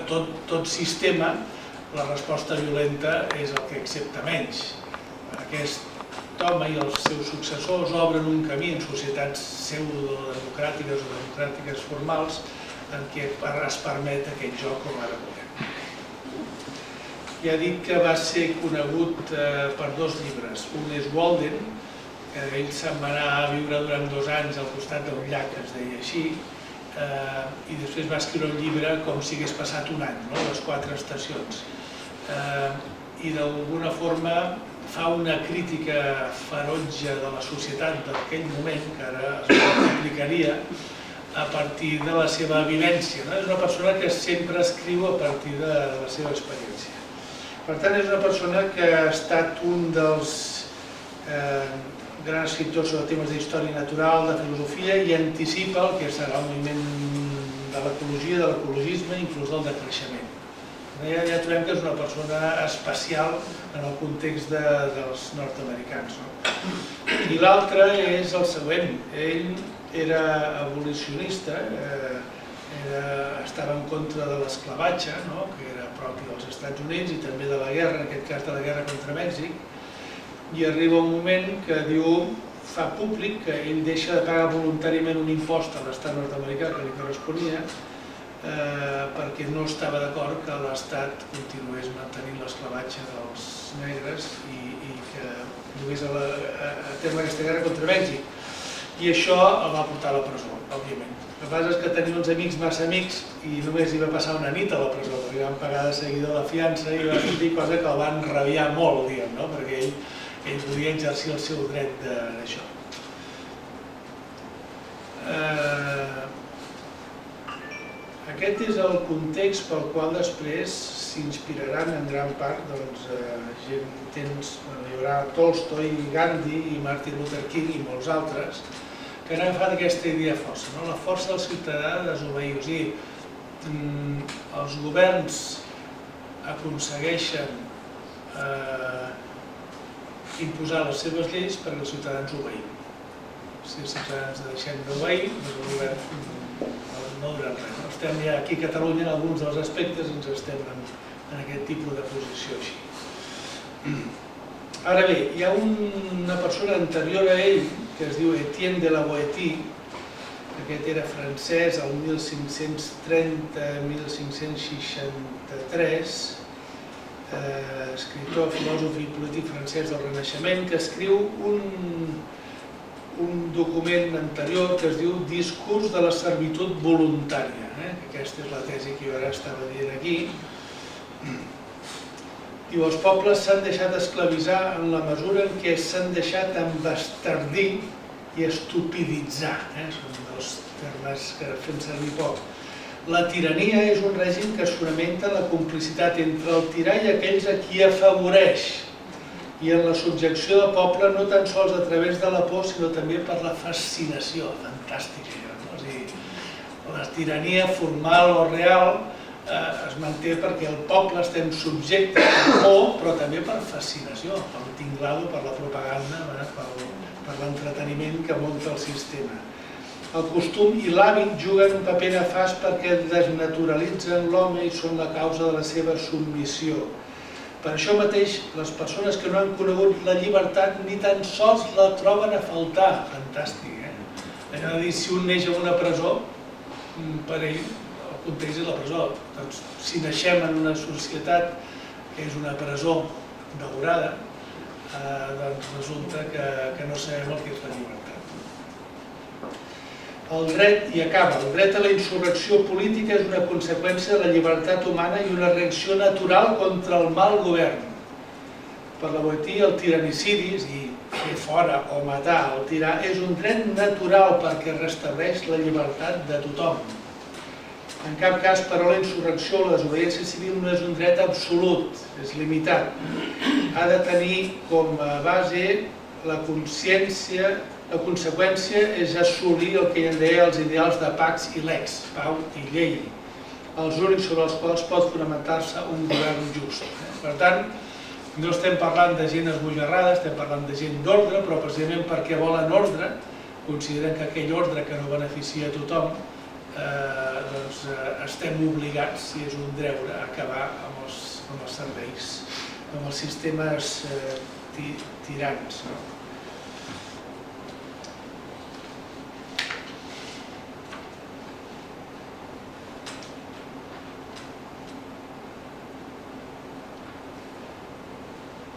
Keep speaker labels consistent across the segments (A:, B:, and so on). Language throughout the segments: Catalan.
A: tot sistema, la resposta violenta és el que accepta menys. Aquest home i els seus successors obren un camí en societats pseudodemocràtiques o democràtiques formals en què es permet aquest joc com ara veurem. Ja he dit que va ser conegut per dos llibres. Un és Walden, que ell se'n va anar a viure durant 2 anys al costat d'un llac que es deia així, i després va escriure un llibre com si hagués passat un any, les 4 estacions. I d'alguna forma fa una crítica ferotge de la societat d'aquell moment, que ara es multiplicaria a partir de la seva vivència. És una persona que sempre escriu a partir de la seva experiència. Per tant, és una persona que ha estat un dels grans escriptors sobre temes d'història natural, de filosofia, i anticipa el que serà el moviment de l'ecologia, de l'ecologisme, inclús del decreixement. Ja trobem que és una persona especial en el context dels nord-americans. I l'altre és el següent. Ell era abolicionista, estava en contra de l'esclavatge, que era propi dels Estats Units, i també de la guerra, en aquest cas de la guerra contra Mèxic, i arriba un moment que diu, fa públic que ell deixa de pagar voluntàriament un impost a l'estat nord-americà que li corresponia, perquè no estava d'acord que l'Estat continués mantenint l'esclavatge dels negres i que dugués a terme aquesta guerra contra Mèxic. I això el va portar a la presó, òbviament. El que passa és que tenia uns amics massa amics i només hi va passar una nit a la presó, perquè van pagar de seguida la fiança i va sentir cosa que el van rabiar molt, perquè ell podia exercir el seu dret d'això. Aquest és el context pel qual després s'inspiraran en gran part hi haurà Tolstoi, Gandhi i Martin Luther King i molts altres que han agafat aquesta idea força, la força del ciutadà de desobeir. O sigui, els governs aconsegueixen imposar les seves lleis perquè els ciutadans obeïn. Si els ciutadans deixem d'obeir, el govern no durant res. Estem ja aquí a Catalunya, en alguns dels aspectes, ens estem en aquest tipus de posició així. Ara bé, hi ha una persona anterior a ell, que es diu Etienne de la Boétie, aquest era francès, el 1530-1563, escriptor, filòsof i polític francès del Renaixement, que escriu un document anterior que es diu Discurs de la servitud voluntària. Aquesta és la tesi que jo ara estava dient aquí. Diu, els pobles s'han deixat esclavitzar en la mesura en què s'han deixat embastardir i estupiditzar. Són dos termes que fem servir poc. La tirania és un règim que es fonamenta en la complicitat entre el tirà i aquells a qui afavoreix, i en la subjecció del poble no tan sols a través de la por, sinó també per la fascinació. Fantàstica. La tirania formal o real es manté perquè el poble estem subjectes per por, però també per fascinació, pel tinglado, per la propaganda, per l'entreteniment que munta el sistema. El costum i l'hàbit juguen un paper nefast perquè desnaturalitzen l'home i són la causa de la seva submissió. Per això mateix, les persones que no han conegut la llibertat ni tan sols la troben a faltar. Fantàstic, Allò de dir, si un neix en una presó, per ell el context és la presó. Doncs, si naixem en una societat que és una presó daurada, doncs resulta que no sabem el que és la llibertat. El dret, i acaba, el dret a la insurrecció política és una conseqüència de la llibertat humana i una reacció natural contra el mal govern. Per la Boétie, el tiranicidi, és a dir, fer fora o matar el tirà, és un dret natural perquè restableix la llibertat de tothom. En cap cas, però, la insurrecció o la desobediència civil no és un dret absolut, és limitat. Ha de tenir com a base la consciència. La conseqüència és assolir el que en deia els ideals de pax i lex, pau i llei, els únics sobre els quals pot fonamentar-se un govern just. Per tant, no estem parlant de gent esbojarrada, estem parlant de gent d'ordre, però precisament perquè volen ordre, consideren que aquell ordre que no beneficia a tothom estem obligats, si és un deure, a acabar amb els serveis, amb els sistemes tirants.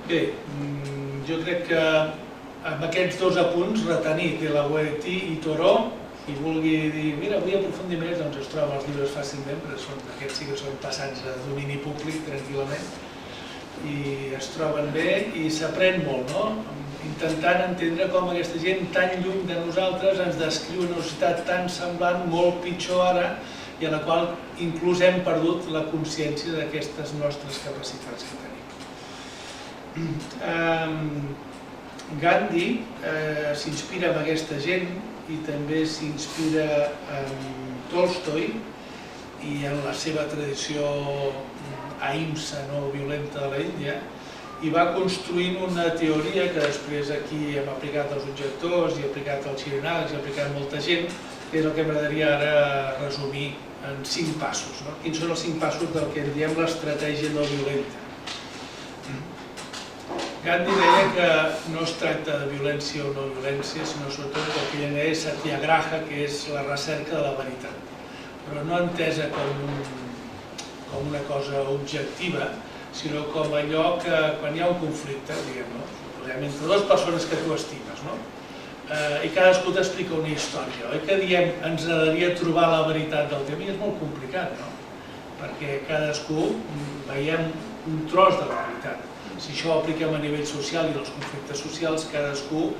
A: Bé, jo crec que amb aquests dos apunts, retenir de la Boetí i Thoreau, qui vulgui dir, mira, vull aprofundir més, doncs es troba els llibres fàcilment, perquè aquests sí que són passats a domini públic tranquil·lament, i es troben bé i s'aprèn molt, no? Intentant entendre com aquesta gent tan lluny de nosaltres ens descriu una societat tan semblant, molt pitjor ara, i a la qual inclús hem perdut la consciència d'aquestes nostres capacitats que tenim. Gandhi s'inspira en aquesta gent i també s'inspira en Tolstoi i en la seva tradició ahimsa no violenta de l'Índia, i va construint una teoria que després aquí hem aplicat als objectors i aplicat als xironàlegs i aplicat a molta gent, que és el que m'agradaria ara resumir en 5 passos. Quins són els 5 passos del que en diem l'estratègia no violenta? Gandhi deia que no es tracta de violència o no violència, sinó sobretot el que ell deia satyagraha, que és la recerca de la veritat, però no entesa com una cosa objectiva, sinó com allò que quan hi ha un conflicte, diguem, entre dues persones que tu estimes, i cadascú t'explica una història, oi que diem ens agradaria trobar la veritat del tema, i és molt complicat, perquè cadascú veiem un tros de la veritat. Si això ho apliquem a nivell social i als conflictes socials, cadascú,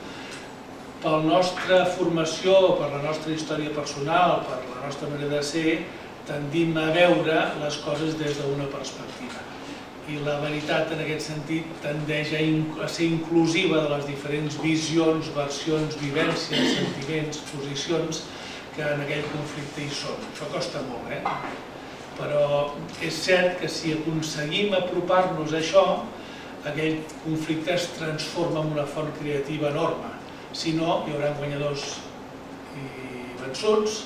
A: per la nostra formació, per la nostra història personal, per la nostra manera de ser, tendim a veure les coses des d'una perspectiva. I la veritat, en aquest sentit, tendeix a ser inclusiva de les diferents visions, versions, vivències, sentiments, posicions que en aquell conflicte hi són. Això costa molt, però és cert que si aconseguim apropar-nos a això, aquell conflicte es transforma en una font creativa enorme. Si no, hi haurà guanyadors i vençuts,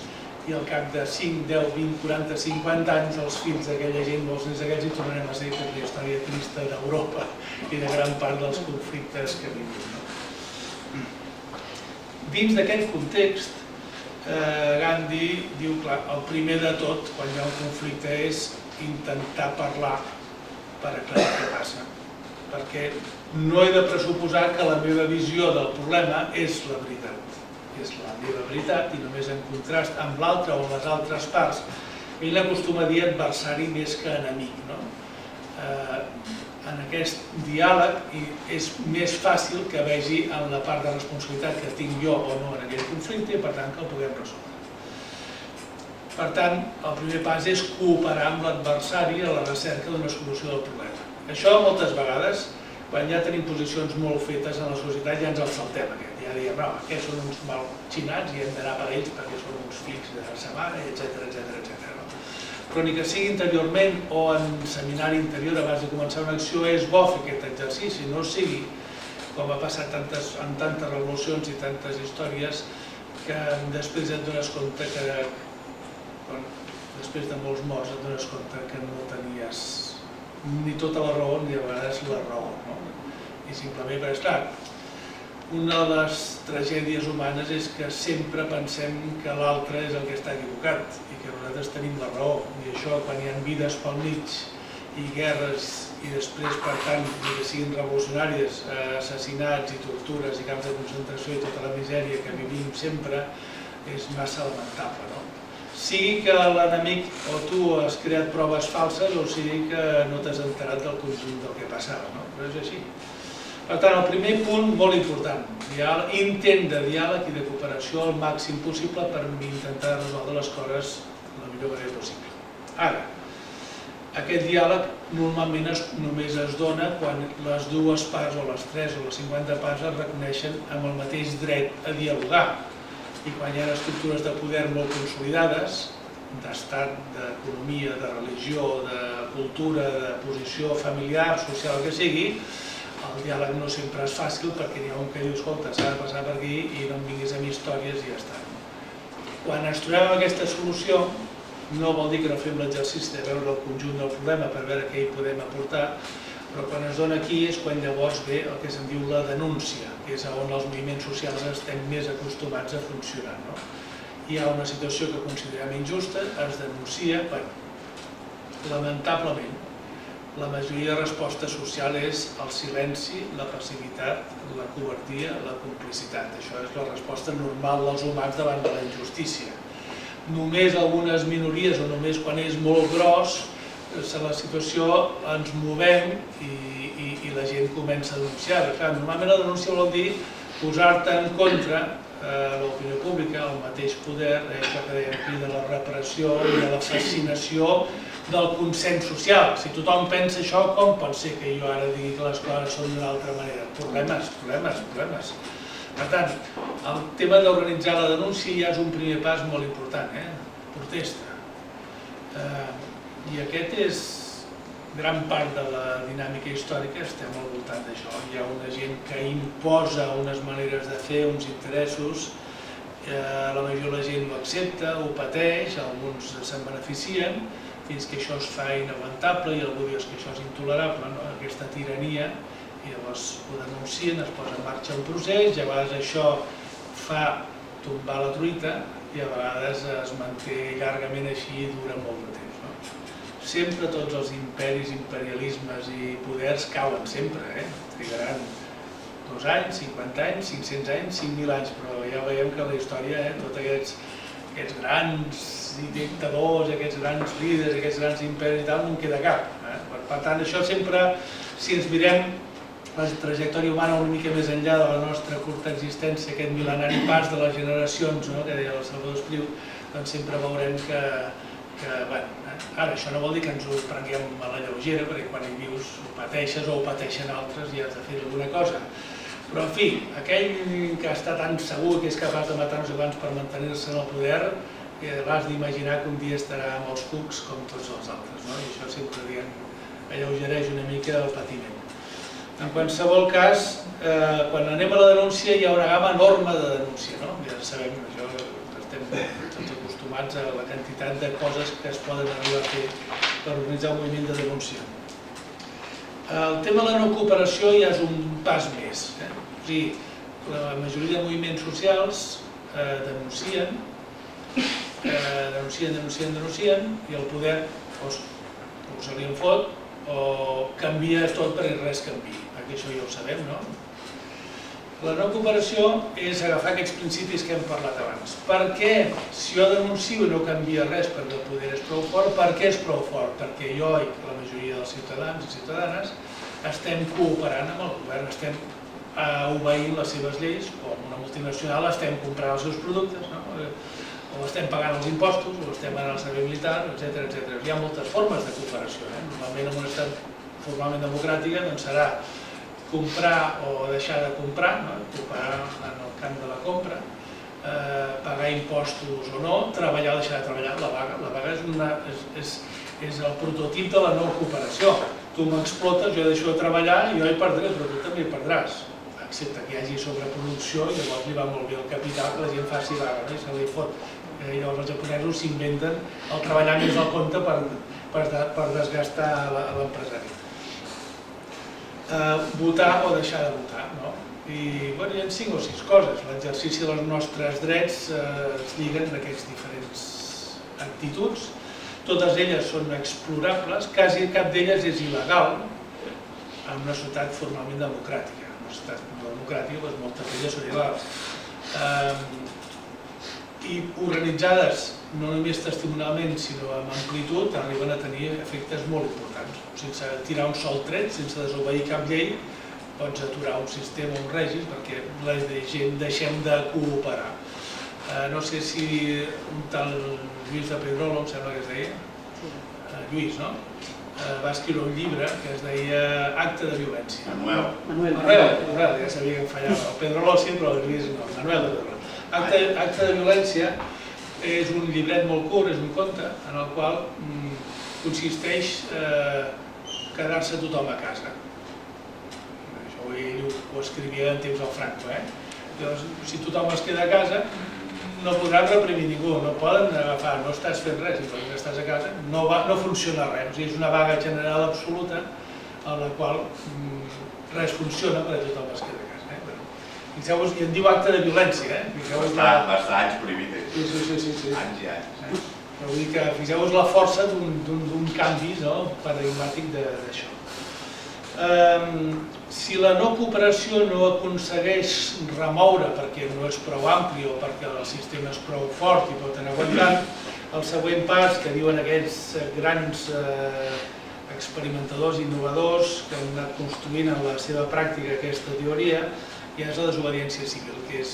A: i al cap de 5, 10, 20, 40, 50 anys els fills d'aquella gent, molts nens d'aquells, hi tornarem a ser la història trista d'Europa i de gran part dels conflictes que vivim. Dins d'aquest context, Gandhi diu, clar, el primer de tot, quan hi ha un conflicte, és intentar parlar per aclarir què passa. Perquè no he de pressuposar que la meva visió del problema és la veritat. És la meva veritat i només en contrast amb l'altra o les altres parts. Ell acostuma a dir adversari més que enemic. En aquest diàleg és més fàcil que vegi en la part de responsabilitat que tinc jo o no en aquell conflicte i per tant que el puguem resoldre. Per tant, el primer pas és cooperar amb l'adversari a la recerca d'una solució del problema. Això moltes vegades, quan ja tenim posicions molt fetes en la societat, ja ens el saltem aquest. Ja diem, no, aquests són uns malxinats i hem d'anar per ells perquè són uns fills de sa mare, etc. Però ni que sigui interiorment o en seminari interior abans de començar una acció és bo fer aquest exercici, no sigui, com ha passat en tantes revolucions i tantes històries, que després et dones compte que, després de molts morts, et dones compte que no tenies ni tota la raó ni a vegades la raó. I simplement perquè, esclar, una de les tragèdies humanes és que sempre pensem que l'altre és el que està equivocat i que nosaltres tenim la raó. I això, quan hi ha vides pel mig i guerres i després, per tant, que siguin revolucionàries, assassinats i tortures i camps de concentració i tota la misèria que vivim sempre, és massa lamentable. Sigui que l'enemic o tu has creat proves falses o sigui que no t'has enterat del conjunt del que passava, però és així. Per tant, el primer punt, molt important, intent de diàleg i de cooperació al màxim possible per intentar resoldre les coses de la millor manera possible. Ara, aquest diàleg normalment només es dona quan les dues parts, o les 3 o les 50 parts, es reconeixen amb el mateix dret a dialogar. I quan hi ha estructures de poder molt consolidades, d'estat, d'economia, de religió, de cultura, de posició familiar, social, el que sigui, el diàleg no sempre és fàcil perquè n'hi ha un que diu, escolta, s'ha de passar per aquí i no em vinguis amb històries i ja està. Quan ens trobem amb aquesta solució, no vol dir que no fem l'exercici de veure el conjunt del problema per veure què hi podem aportar, però quan es dona aquí és quan llavors ve el que se'n diu la denúncia, que és on els moviments socials estem més acostumats a funcionar. Hi ha una situació que considerem injusta, es denuncia, lamentablement, la majoria de resposta social és el silenci, la passivitat, la covardia, la complicitat. Això és la resposta normal dels humans davant de la injustícia. Només algunes minories o només quan és molt gros, a la situació ens movem i la gent comença a denunciar. Normalment la denúncia vol dir posar-te en contra l'opinió pública, el mateix poder, això que dèiem aquí de la repressió i de la fascinació del consens social. Si tothom pensa això, com pot ser que jo ara digui que les coses són d'una altra manera? Problemes. Per tant, el tema d'organitzar la denúncia ja és un primer pas molt important, protesta. I aquest és gran part de la dinàmica històrica, estem al voltant d'això. Hi ha una gent que imposa unes maneres de fer, uns interessos, la majoria de la gent ho accepta, ho pateix, alguns se'n beneficien, fins que això es fa inaguantable i algú diu que això és intolerable, aquesta tirania, i llavors ho denuncien, es posa en marxa un procés, i a vegades això fa tombar la truita i a vegades es manté llargament així i dura molt de temps. Sempre tots els imperis, imperialismes i poders cauen sempre, trigaran 2 anys, 50 anys, 500 anys, 5.000 anys, però ja veiem que la història, tots aquests grans dictadors, aquests grans líders, aquests grans imperis i tal, no en queda cap. Per tant, això sempre, si ens mirem la trajectòria humana una mica més enllà de la nostra curta existència, aquest mil·lenari pas de les generacions, que deia el Salvador Espriu, doncs sempre veurem que ara, això no vol dir que ens ho prenguem a la lleugera, perquè quan hi vius ho pateixes o ho pateixen altres i has de fer alguna cosa. Però, en fi, aquell que està tan segur que és capaç de matar no sé quants per mantenir-se en el poder, l'has d'imaginar que un dia estarà amb els cucs com tots els altres, i això sempre alleugereix una mica el patiment. En qualsevol cas, quan anem a la denúncia hi ha una gamma enorme de denúncia, ja sabem, això estem tots acostumats a la quantitat de coses que es poden arribar a fer per organitzar un moviment de denúncia. El tema de la no cooperació ja és un pas més. O sigui, la majoria de moviments socials denuncien i el poder o se li en fot o canvia tot perquè res canvia, perquè això ja ho sabem, no? La no cooperació és agafar aquests principis que hem parlat abans. Per què, si jo denuncio i no canvia res perquè el poder és prou fort, per què és prou fort? Perquè jo i la majoria dels ciutadans i ciutadanes estem cooperant amb el govern, estem obeint les seves lleis, com una multinacional estem comprant els seus productes, o estem pagant els impostos, o estem anant al servei militar, etc. Hi ha moltes formes de cooperació. Normalment en un estat formalment democràtica serà comprar o deixar de comprar, cooperar en el camp de la compra, pagar impostos o no, treballar o deixar de treballar. La vaga és el prototip de la no cooperació. Tu m'explotes, jo deixo de treballar i jo hi perdré, però tu també hi perdràs. Excepte que hi hagi sobreproducció i llavors li va molt bé el capital que la gent faci vaga i se li fot. Llavors els japonesos s'inventen el treballar més del compte per desgastar l'empresari. Votar o deixar de votar. I hi ha 5 o 6 coses. L'exercici dels nostres drets es lliguen en aquestes diferents actituds. Totes elles són explorables, quasi cap d'elles és il·legal en una societat formalment democràtica. En una societat democràtica, moltes d'elles són il·legals. I organitzades no només testimonialment, sinó amb amplitud, arriben a tenir efectes molt importants. Sense tirar un sol tret, sense desobeir cap llei, pots aturar un sistema o un règim perquè la gent deixem de cooperar. No sé si un tal Lluís de Pedrolo, em sembla que es deia, Lluís, no? Va escriure un llibre que es deia Acte de violència. Manuel, ja sabia que em fallava. El Pedrolo sí, però el Lluís no. Manuel de Pedrolo. Acte de violència és un llibret molt curt, és un conte, en el qual consisteix quedar-se tothom a casa. Això ell ho escrivia en temps del Franco. Llavors, si tothom es queda a casa, no podran reprimir ningú, no poden agafar, no estàs fent res, i quan estàs a casa no funciona res. O sigui, és una vaga general absoluta en la qual res funciona per a tothom es queda a casa. Fixeu-vos, i en diu acte de violència.
B: Va estar anys prohibit.
A: Sí.
B: Anys i anys.
A: Vull dir que fixeu-vos la força d'un canvi paradigmàtic d'això. Si la no cooperació no aconsegueix remoure perquè no és prou ampli o perquè el sistema és prou fort i pot anar aguantant, el següent pas que diuen aquests grans experimentadors i innovadors que han anat construint en la seva pràctica aquesta teoria ja és la desobediència civil, que és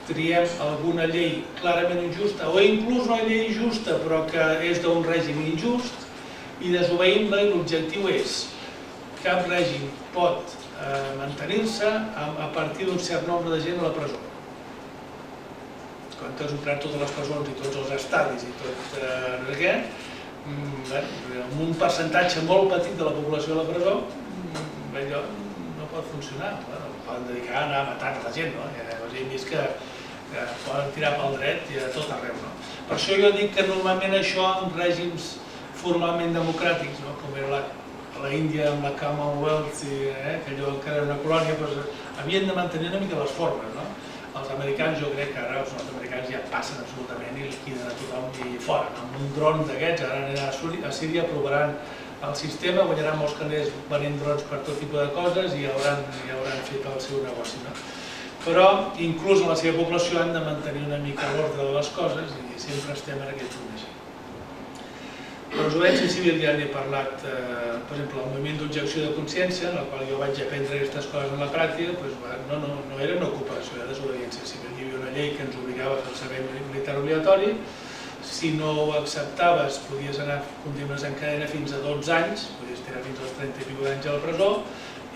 A: triem alguna llei clarament injusta o inclús una llei justa però que és d'un règim injust i desobeïm-la, i l'objectiu és cap règim pot mantenir-se a partir d'un cert nombre de gent a la presó. Quan t'has omplert totes les presons i tots els estadis i tot no sé què, amb un percentatge molt petit de la població a la presó, allò no pot funcionar. Poden dedicar a anar matant la gent, hem vist que poden tirar pel dret i a tot arreu. Per això jo dic que normalment això en règims formalment democràtics, com era a la Índia amb la Commonwealth, que allò que era una colònia, havien de mantenir una mica les formes. Els americans, jo crec que ara els nord-americans ja passen absolutament i liquiden a tothom i fora. Amb un dron d'aquests, ara aniran a Síria, provaran el sistema, guanyaran molts calés venent drons per tot tipus de coses i ja hauran fet el seu negoci. Però inclús en la seva població han de mantenir una mica l'ordre de les coses i sempre estem en aquest punt així. La desobediència civil ja n'he parlat, per exemple, el moviment d'objecció de consciència, en el qual jo vaig aprendre aquestes coses en la pràctica, no era una cooperació, era desobediència civil. Hi havia una llei que ens obligava a fer el servei militar obligatori, si no ho acceptaves podies anar condemnes en cadena fins a 12 anys, podies tirar fins als 30 i pico d'anys a la presó,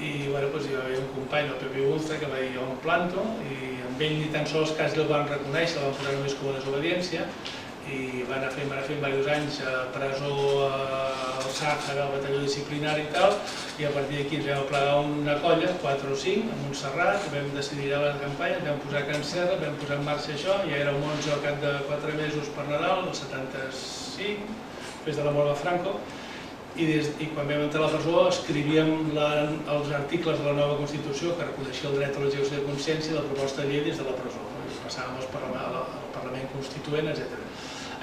A: i hi va haver un company, el Pepe Ulza, que va dir jo em planto, i amb ell ni tan sols quasi el van reconèixer, el van posar només com a desobediència, i van anar fent diversos anys a presó al Sàhara, al batalló disciplinari i tal, i a partir d'aquí ens vam aplegar una colla, 4 o 5, a Montserrat, vam decidir la campanya, vam posar Can Serra, vam posar en marxa això, ja érem 11 al cap de 4 mesos per Nadal, el 75, després de la mort de Franco, i quan vam entrar a la presó escrivíem els articles de la nova Constitució que reconeixia el dret a l'objecció de consciència i la proposta de llei des de la presó. Passàvem al Parlament Constituent, etc.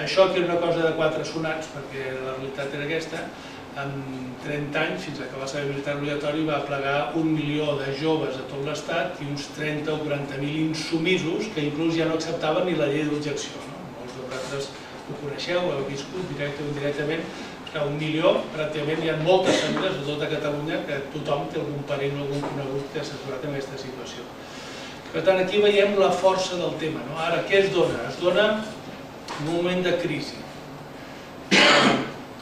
A: Això que era una cosa de 4 sonats, perquè la realitat era aquesta, en 30 anys, fins a acabar el servei militar obligatori, va aplegar 1 milió de joves a tot l'Estat i uns 30 o 40.000 insumisos que inclús ja no acceptaven ni la llei d'objecció. Molts de vosaltres ho coneixeu, ho heu viscut directament o indirectament. 1 milió, pràcticament hi ha moltes famílies de tota Catalunya que tothom té algun parent o algun conegut que s'ha trobat en aquesta situació. Per tant, aquí veiem la força del tema. Ara, què es dona? Es dona un moment de crisi.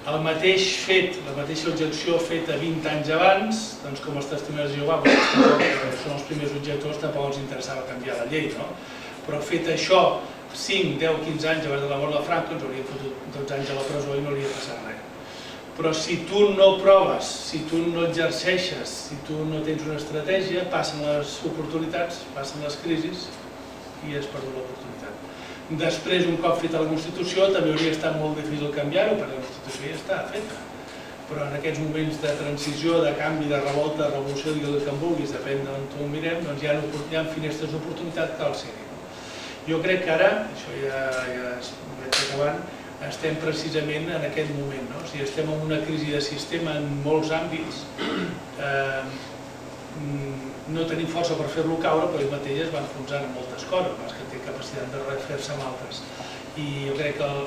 A: El mateix fet, la mateixa objecció feta 20 anys abans, doncs com els testimonis de Jehovà, que són els primers objectors, tampoc els interessava canviar la llei, però fet això 5, 10, 15 anys abans de la mort de Franco, ens haurien fotut 12 anys a la presó i no hauria passat res. Però si tu no proves, si tu no exerceixes, si tu no tens una estratègia, passen les oportunitats, passen les crisis i has perdut l'oportunitat. Després, un cop feta la Constitució, també hauria estat molt difícil canviar-ho, perquè la Constitució ja està feta. Però en aquests moments de transició, de canvi, de revolta, de revolució, digues el que en vulguis, depèn d'on tu ho mirem, doncs hi ha finestres d'oportunitat que cal ser-hi. Jo crec que ara, això ja vaig acabant, estem precisament en aquest moment. O sigui, estem en una crisi de sistema en molts àmbits, no tenim força per fer-lo caure, però ell mateix es va enfonsant en moltes coses, que té capacitat de refer-se amb altres. I jo crec que el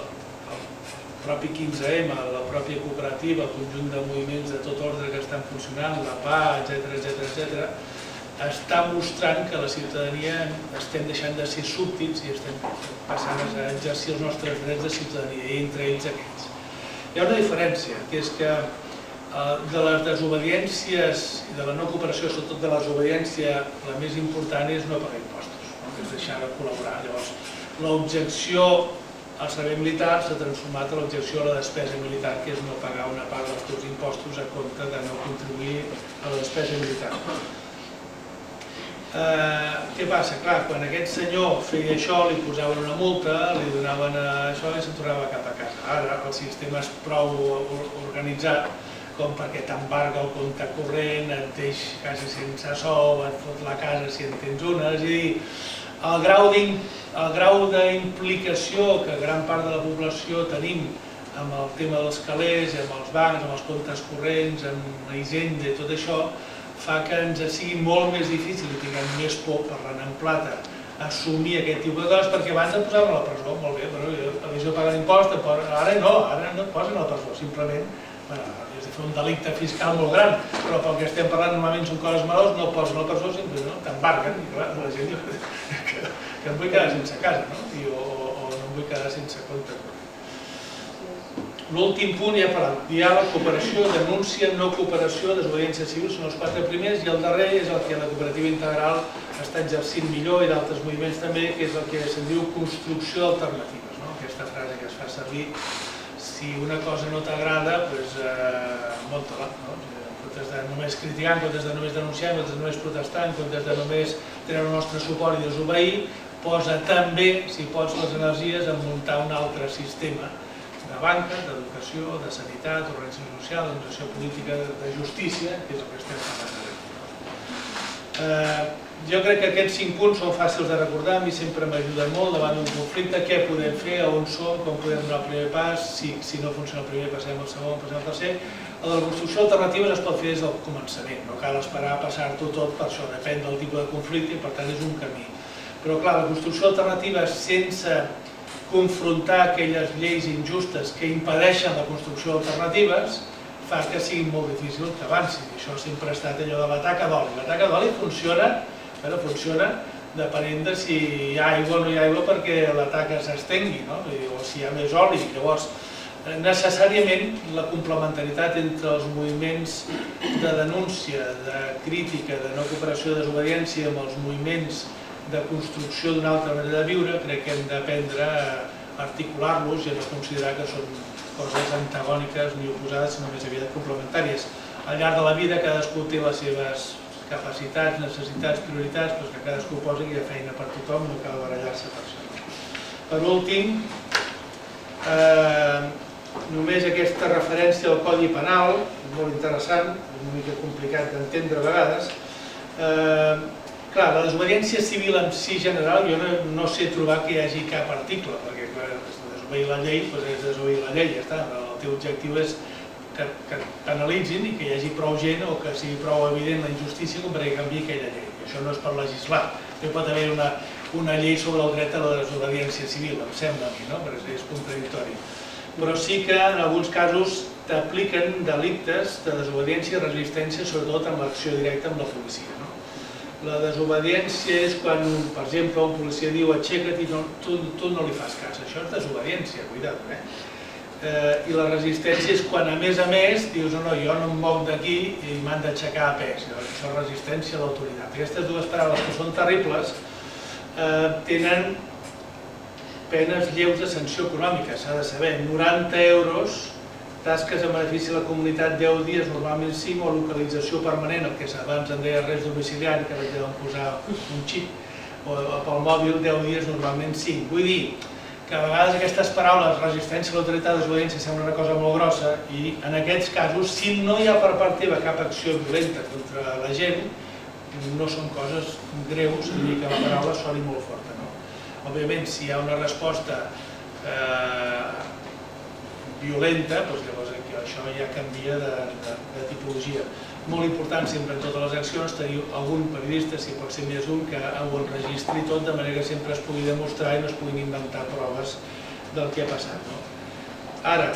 A: propi 15M, la pròpia cooperativa, el conjunt de moviments de tot ordre que estan funcionant, la PA, etc., està mostrant que la ciutadania estem deixant de ser súbdits i estem passant a exercir els nostres drets de ciutadania, i entre ells aquests. Hi ha una diferència, que és que de les desobediències i de la no cooperació, sobretot de la desobediència, la més important és no pagar impostos, que és deixar de col·laborar. Llavors, l'objecció al servei militar s'ha transformat en l'objecció a la despesa militar, que és no pagar una part dels teus impostos a compte de no contribuir a la despesa militar. Què passa? Clar, quan aquest senyor feia això, li posaven una multa, li donaven això i se'n tornava cap a casa. Ara el sistema és prou organitzat com perquè t'embarga el compte corrent, et deix quasi sense sou, et fot la casa si en tens una. És a dir, el grau d'implicació que gran part de la població tenim amb el tema dels calés, amb els bancs, amb els comptes corrents, amb la hisenda i tot això, fa que ens sigui molt més difícil i tinguem més por, parlant en plata, assumir aquest tipus de coses, perquè abans et posaven a la presó, molt bé, però jo pago l'impost, ara no et posen a la presó, simplement és de fer un delicte fiscal molt gran, però pel que estem parlant normalment són coses menors, no et posen a la presó, simplement t'embarguen, i clar, la gent diu que em vull quedar sense casa, o no em vull quedar sense compte. L'últim punt ja parlat, diàleg, cooperació, denúncia, no cooperació, desobediència civil, són els 4 primers, i el darrer és el que la cooperativa integral està exercint millor i d'altres moviments també, que és el que se'n diu construcció d'alternatives. Aquesta frase que es fa servir, si una cosa no t'agrada, doncs munta-la. En comptes de només criticar, en comptes de només denunciar, en comptes de només protestar, en comptes de només tenir el nostre suport i desobeir, posa també, si pots, les energies en muntar un altre sistema de banca, d'educació, de sanitat, d'organització social, d'organització política, de justícia, que és el que estem parlant ara. Jo crec que aquests 5 punts són fàcils de recordar, a mi sempre m'ajuden molt davant d'un conflicte, què podem fer, on som, com podem donar el primer pas, si no funciona el primer passem al segon, passem al tercer. La construcció d'alternatives es pot fer des del començament, no cal esperar a passar-ho tot, per això depèn del tipus de conflicte i per tant és un camí. Però clar, la construcció d'alternatives sense confrontar aquelles lleis injustes que impedeixen la construcció d'alternatives fa que sigui molt difícil que avancin. Això sempre ha estat allò de la taca d'oli. La taca d'oli funciona depenent de si hi ha aigua o no hi ha aigua perquè la taca s'estengui, o si hi ha més oli. Llavors, necessàriament la complementaritat entre els moviments de denúncia, de crítica, de no cooperació, de desobediència amb els moviments de construcció d'una altra manera de viure, crec que hem d'aprendre a articular-los i a no considerar que són coses antagòniques ni oposades, sinó més aviat complementàries. Al llarg de la vida cadascú té les seves capacitats, necessitats, prioritats, però que cadascú posa que hi ha feina per tothom, no cal barallar-se per això. Per últim, només aquesta referència al Codi Penal, molt interessant, una mica complicat d'entendre a vegades. Clar, la desobediència civil en si general, jo no sé trobar que hi hagi cap article, perquè desobeir la llei és desobeir la llei, ja està. El teu objectiu és que penalitzin i que hi hagi prou gent o que sigui prou evident la injustícia com perquè canviï aquella llei. Això no és per legislar. També pot haver una llei sobre el dret a la desobediència civil, em sembla a mi, perquè és contradictori. Però sí que en alguns casos t'apliquen delictes de desobediència i resistència, sobretot en l'acció directa amb la policia. La desobediència és quan, per exemple, un policia diu aixeca't i tu no li fas cas. Això és desobediència, cuidado. I la resistència és quan, a més, dius no, jo no em moc d'aquí i m'han d'aixecar a pes. Això és resistència a l'autoritat. Aquestes dues paraules, que són terribles, tenen penes lleus de sanció econòmica, s'ha de saber. 90 euros, tasques en benefici de la comunitat 10 dies, normalment 5, o localització permanent, el que abans en deia arrest domiciliari, que vaig deuen posar un xip, o pel mòbil 10 dies, normalment 5. Vull dir que a vegades aquestes paraules, resistència a l'autoritat, desobediència, sembla una cosa molt grossa i en aquests casos, si no hi ha per part teva cap acció violenta contra la gent, no són coses greus ni que la paraula soni molt forta. Òbviament, si hi ha una resposta violenta, llavors això ja canvia de tipologia. Molt important sempre en totes les accions tenir algun periodista, si pot ser més un, que ho enregistri tot de manera que sempre es pugui demostrar i no es puguin inventar proves del que ha passat. Ara,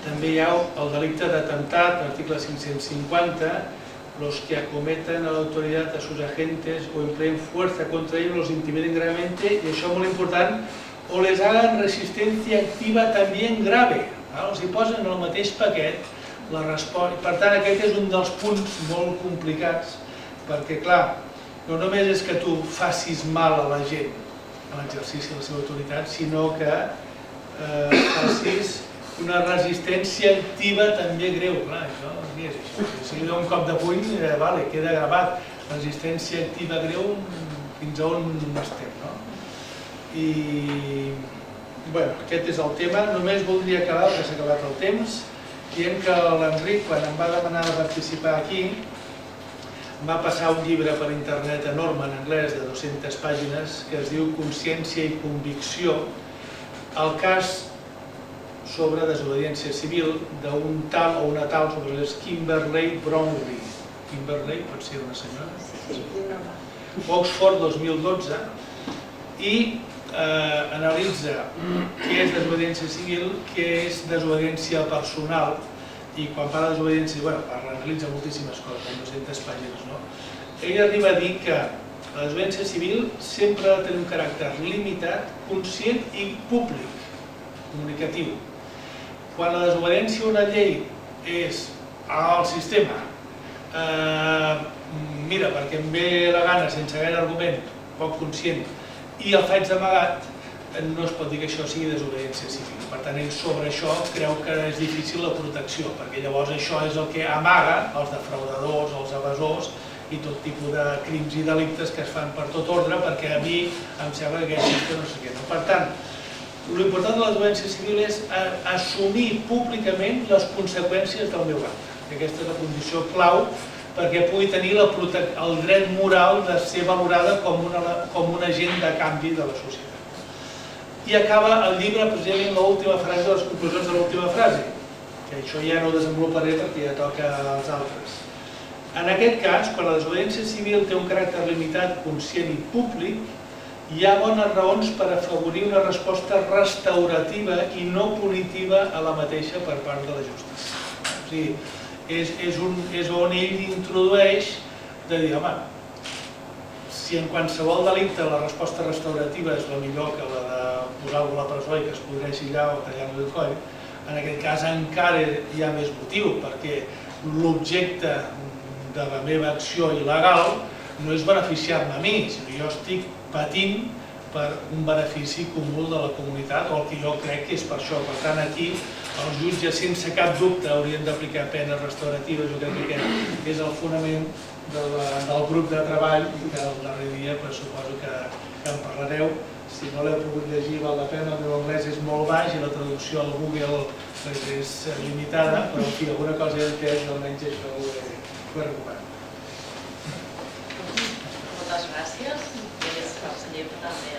A: també hi ha el delicte d'atemptat, l'article 550, los que acometen a la autoridad, a sus agentes o empleen fuerza contra ellos, los intimiden gravemente, y això molt important, o les hagan resistencia activa también grave. Els hi posen en el mateix paquet la resposta. Per tant, aquest és un dels punts molt complicats, perquè, clar, no només és que tu facis mal a la gent en l'exercici de la seva autoritat, sinó que facis una resistència activa també greu. Clar, això és això. Si li dono un cop de puny, queda gravat. resistència activa greu fins a on estem, no? I, bueno, aquest és el tema. Només voldria acabar, perquè s'ha acabat el temps, dient que l'Enric, quan em va demanar de participar aquí, em va passar un llibre per internet enorme en anglès de 200 pàgines que es diu Consciència i convicció, el cas sobre desobediència civil d'un tal o una tal, sobre Kimberley Brownlee. Kimberley, pot ser una senyora?
C: Sí, un home.
A: Oxford 2012, i analitza què és desobediència civil, què és desobediència personal, i quan parla de desobediència, bueno, analitza moltíssimes coses, en 200 pàgines, no? Ell arriba a dir que la desobediència civil sempre ha de tenir un caràcter limitat, conscient i públic, comunicatiu. Quan la desobediència a una llei és al sistema, mira, perquè em ve la gana, sense gaire argument, poc conscient, i el faig d'amagat, no es pot dir que això sigui desobediència civil. Per tant, ell sobre això creu que és difícil la protecció, perquè llavors això és el que amaga els defraudadors, els evasors i tot tipus de crims i delictes que es fan per tot ordre, perquè a mi em sembla que aquest no sé què. Per tant, l'important de la desobediència civil és assumir públicament les conseqüències del meu acte. Aquesta és la condició clau perquè pugui tenir el dret moral de ser valorada com un agent de canvi de la societat. I acaba el llibre precisament l'última frase de les conclusions de l'última frase, que això ja no ho desenvoluparé perquè ja toca als altres. En aquest cas, quan la desobediència civil té un caràcter limitat, conscient i públic, hi ha bones raons per afavorir una resposta restaurativa i no punitiva a la mateixa per part de la justícia. O sigui, és on ell introdueix de dir, home, si en qualsevol delicte la resposta restaurativa és la millor que la de posar-lo a la presó i que es podreixi allà o tallar-lo el coll, en aquest cas encara hi ha més motiu, perquè l'objecte de la meva acció il·legal no és beneficiar-me a mi, sinó jo estic patint per un benefici comú de la comunitat, o el que jo crec que és per això. Per tant, aquí els jutges sense cap dubte haurien d'aplicar penes restauratives. Jo crec que aquest és el fonament del grup de treball, que el darrer dia suposo que en parlareu. Si no l'heu pogut llegir val la pena, el meu anglès és molt baix i la traducció al Google és limitada, però en fi, alguna cosa he entès, almenys això ho he recuperat.
D: Moltes gràcies. I el senyor també.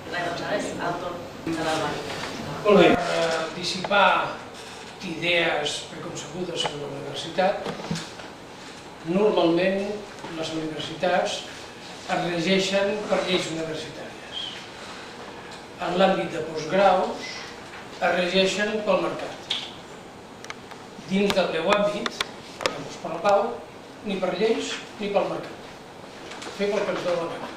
D: Bé, doncs ara és el torn de la Mari.
E: Molt bé. Per dissipar idees preconcebudes sobre la universitat, normalment les universitats es regeixen per lleis universitàries. En l'àmbit de postgraus es regeixen pel mercat. Dins del meu àmbit, no és per la pau, ni per lleis ni pel mercat. Fer pel que ens dóna la gana.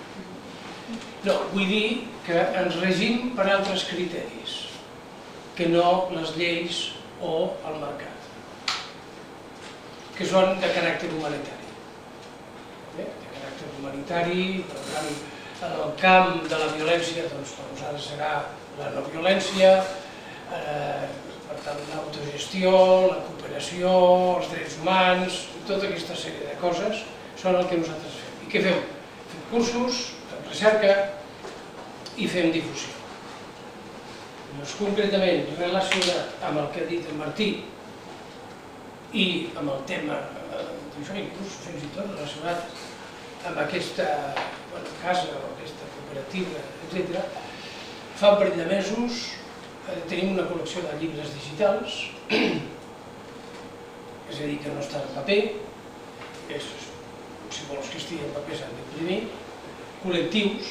E: No, vull dir que ens regim per altres criteris, que no les lleis o el mercat, que són de caràcter humanitari. De caràcter humanitari, en el camp de la violència, doncs per nosaltres serà la no violència, per tant l'autogestió, la cooperació, els drets humans, tota aquesta sèrie de coses són el que nosaltres fem. I què fem? Fem cursos, fem recerca i fem difusió. Doncs concretament relacionat amb el que ha dit en Martí i amb el tema d'això, inclús fins i tot relacionat amb aquesta casa o aquesta cooperativa, etc. Fa un parell de mesos tenim una col·lecció de llibres digitals, és a dir, que no estan en paper, si vols que estigui en paper s'han d'imprimir, col·lectius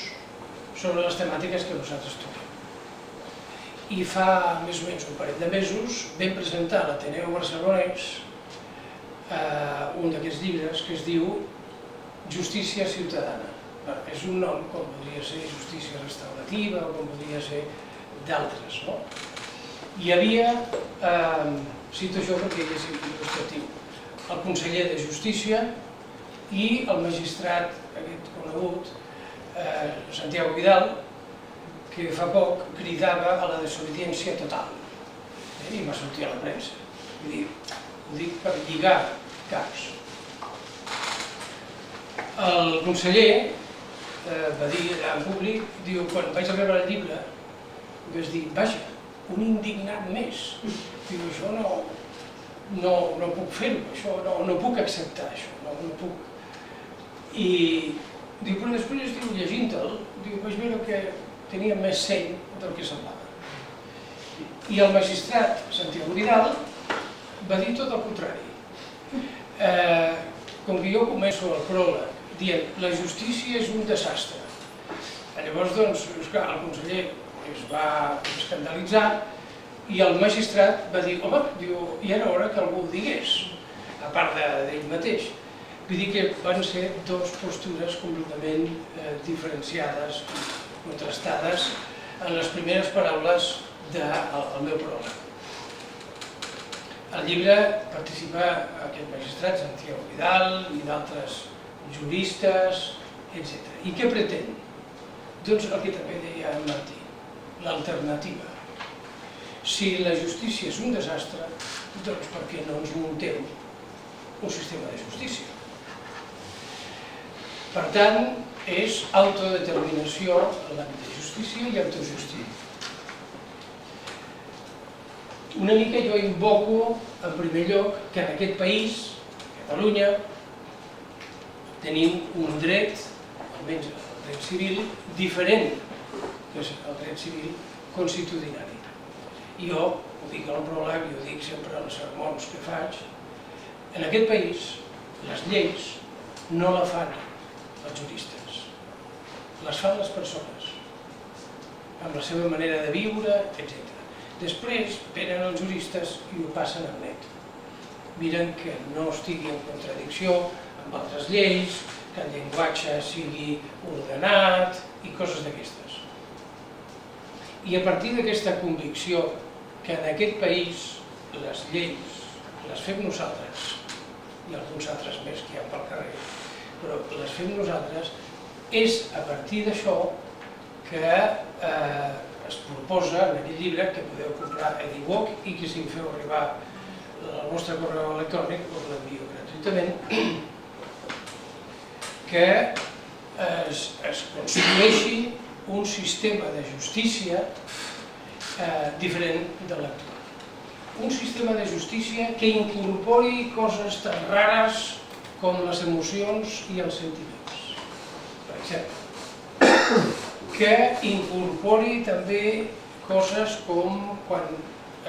E: sobre les temàtiques que nosaltres toquem. I fa més o menys un parell de mesos vam presentar a l'Ateneu Barcelonès un d'aquests llibres que es diu Justícia Ciutadana. És un nom com podria ser Justícia Restaurativa o com podria ser d'altres. Hi havia, cito això perquè és il·lustratiu, el conseller de Justícia i el magistrat aquest conegut, Santiago Vidal, que fa poc cridava a la desobediència total i va sortir a la premsa. Ho dic per lligar caps. El conseller va dir en públic, diu, quan vaig a veure el llibre, vaig dir, vaja, un indignat més. Diu, això no puc fer-ho, això no puc acceptar això, no puc. I diu, però després, diu, llegint-el, diu, vaig veure que tenia més seny del que semblava. I el magistrat Santiago Vidal va dir tot el contrari. Com que jo començo el pròleg dient la justícia és un desastre. Llavors, doncs, el conseller es va escandalitzar i el magistrat va dir, home, ja era hora que algú ho digués, a part d'ell mateix. Vull dir que van ser dues postures completament diferenciades, contrastades en les primeres paraules del meu pròleg. Al llibre participa aquest magistrat, Santiago Vidal, i d'altres juristes, etc. I què pretén? Doncs el que també deia en Martí, l'alternativa. Si la justícia és un desastre, doncs per què no ens muntem un sistema de justícia? Per tant, és autodeterminació en l'àmbit de justícia i autojustícia. Una mica jo invoco, en primer lloc, que en aquest país, Catalunya, tenim un dret, almenys el dret civil, diferent que és el dret civil constitucionari. I jo ho dic al pròleg i ho dic sempre als sermons que faig, en aquest país les lleis no la fan els juristes, les fan les persones, amb la seva manera de viure, etc. Després venen els juristes i ho passen al net. Miren que no estigui en contradicció amb altres lleis, que el llenguatge sigui ordenat i coses d'aquestes. I a partir d'aquesta convicció que en aquest país les lleis les fem nosaltres, i alguns altres més que hi ha pel carrer, però les fem nosaltres, és a partir d'això que es proposa en aquest llibre, que podeu comprar a Edivoc i que si em feu arribar al vostre correu electrònic us l'envio gratuïtament, que es construeixi un sistema de justícia diferent de l'actual. Un sistema de justícia que incorpori coses tan rares com les emocions i els sentiments, per exemple. Que incorpori també coses com quan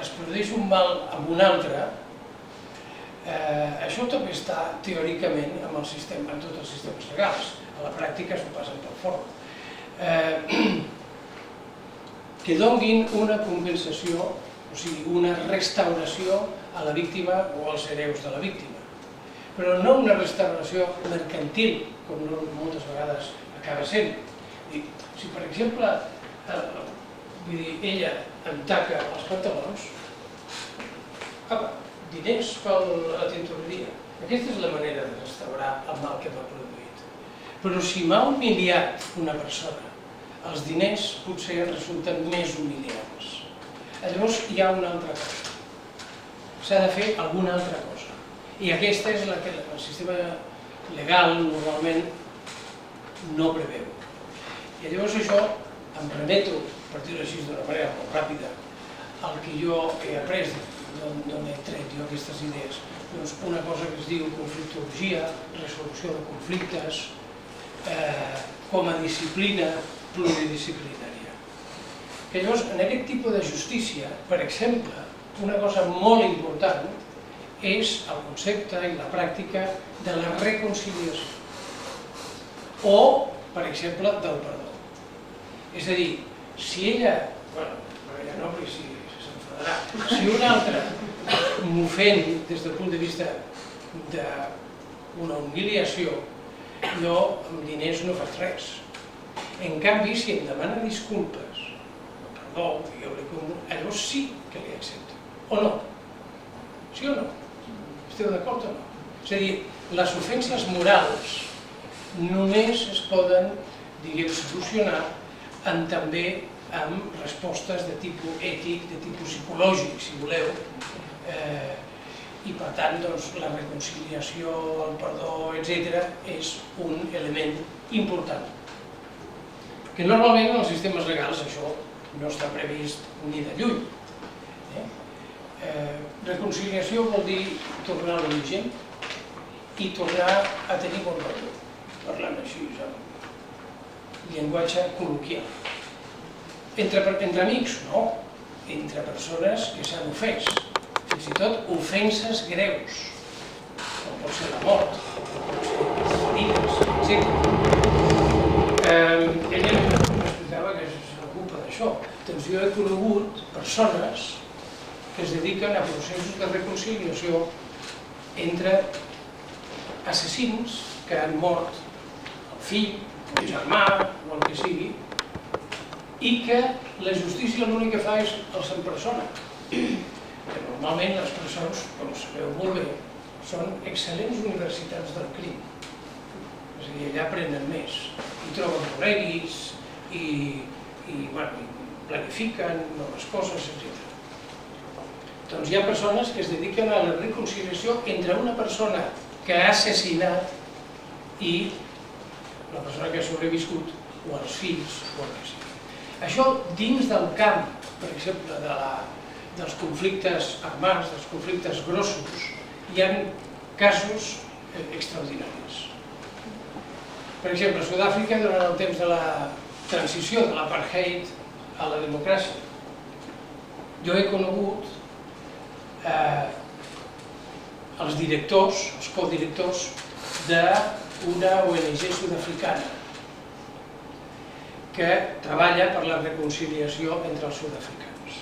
E: es produeix un mal amb un altre. Això també està teòricament en tots els sistemes legals, a la pràctica s'ho passen pel forn. Que donguin una compensació, o sigui, una restauració a la víctima o als hereus de la víctima. Però no una restauració mercantil, com moltes vegades acaba sent. Si, per exemple, ella em taca els pantalons, diners per la tintoreria. Aquesta és la manera de restaurar el mal que m'ha produït. Però si m'ha humiliat una persona, els diners potser resulten més humiliants. Llavors hi ha una altra cosa. S'ha de fer alguna altra cosa. I aquesta és la que el sistema legal normalment no preveu. I llavors això em remeto, per dir-ho així d'una manera molt ràpida, al que jo he après, d'on he tret jo aquestes idees. Doncs una cosa que es diu conflictologia, resolució de conflictes, com a disciplina pluridisciplinària. Que llavors, en aquest tipus de justícia, per exemple, una cosa molt important és el concepte i la pràctica de la reconciliació. O, per exemple, del perdó. És a dir, si ella, bueno, ella no, perquè s'enfadarà, si un altre m'ofèn des del punt de vista d'una humiliació, jo amb diners no faig res. En canvi, si em demana disculpes, perdó, llavors sí que li accepto. O no? Sí o no? Esteu d'acord o no? És a dir, les ofenses morals només es poden, diguem, solucionar també amb respostes de tipus ètic, de tipus psicològic, si voleu, i per tant la reconciliació, el perdó, etc. és un element important. Que normalment en els sistemes legals això no està previst ni de lluny. Reconciliació vol dir tornar a l'origen i tornar a tenir bon rotllo, parlant així, llenguatge col·loquial. Entre amics, no. Entre persones que s'han ofès, fins i tot ofenses greus, com pot ser la mort, com pot ser ferides, etc. Ella m'explicava que s'ocupa d'això. Doncs jo he conegut persones que es dediquen a processos de reconciliació entre assassins que han mort el fill, el germà o el que sigui, i que la justícia l'únic que fa és els empresona. Que normalment les presons, com sabeu molt bé, són excel·lents universitats del crim. És a dir, allà aprenen més, hi troben col·leguis i planifiquen noves coses, etc. Doncs hi ha persones que es dediquen a la reconciliació entre una persona que ha assassinat i la persona que ha sobreviscut, o els fills, o el que sigui. Això dins del camp, per exemple, dels conflictes armats, dels conflictes grossos, hi ha casos extraordinaris. Per exemple, a Sud-àfrica, durant el temps de la transició de l'apartheid a la democràcia, jo he conegut els directors, els codirectors d'una ONG sud-africana que treballa per la reconciliació entre els sud-africans.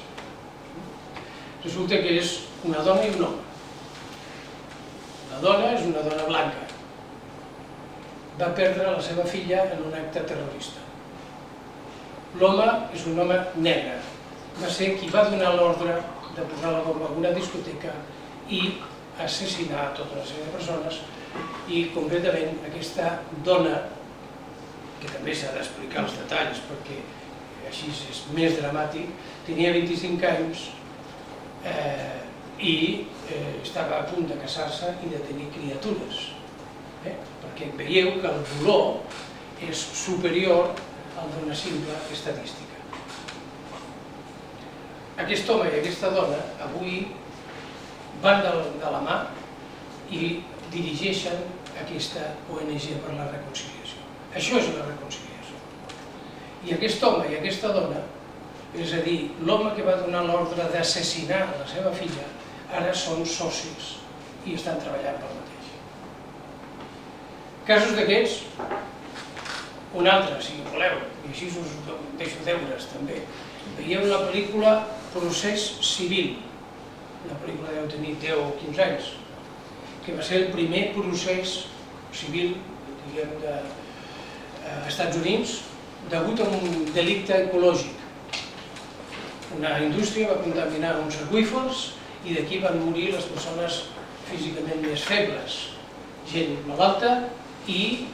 E: Resulta que és una dona i un home. La dona és una dona blanca. Va perdre la seva filla en un acte terrorista. L'home és un home negre. Va ser qui va donar l'ordre de posar la bomba en una discoteca i assassinar totes una sèrie de persones, i concretament aquesta dona, que també s'ha d'explicar els detalls perquè així és més dramàtic, tenia 25 anys i estava a punt de casar-se i de tenir criatures, perquè veieu que el dolor és superior al d'una simple estadística. Aquest home i aquesta dona avui van de la mà i dirigeixen aquesta ONG per la reconciliació. Això és la reconciliació. I aquest home i aquesta dona, és a dir, l'home que va donar l'ordre d'assassinar la seva filla, ara són socis i estan treballant pel mateix. Casos d'aquests, un altre, si voleu, i així us deixo deures també. Veieu la pel·lícula Procés Civil, una pel·lícula deu tenir 10 o 15 anys, que va ser el primer procés civil, diguem, als Estats Units, degut a un delicte ecològic. Una indústria va contaminar uns aqüífers i d'aquí van morir les persones físicament més febles, gent malalta i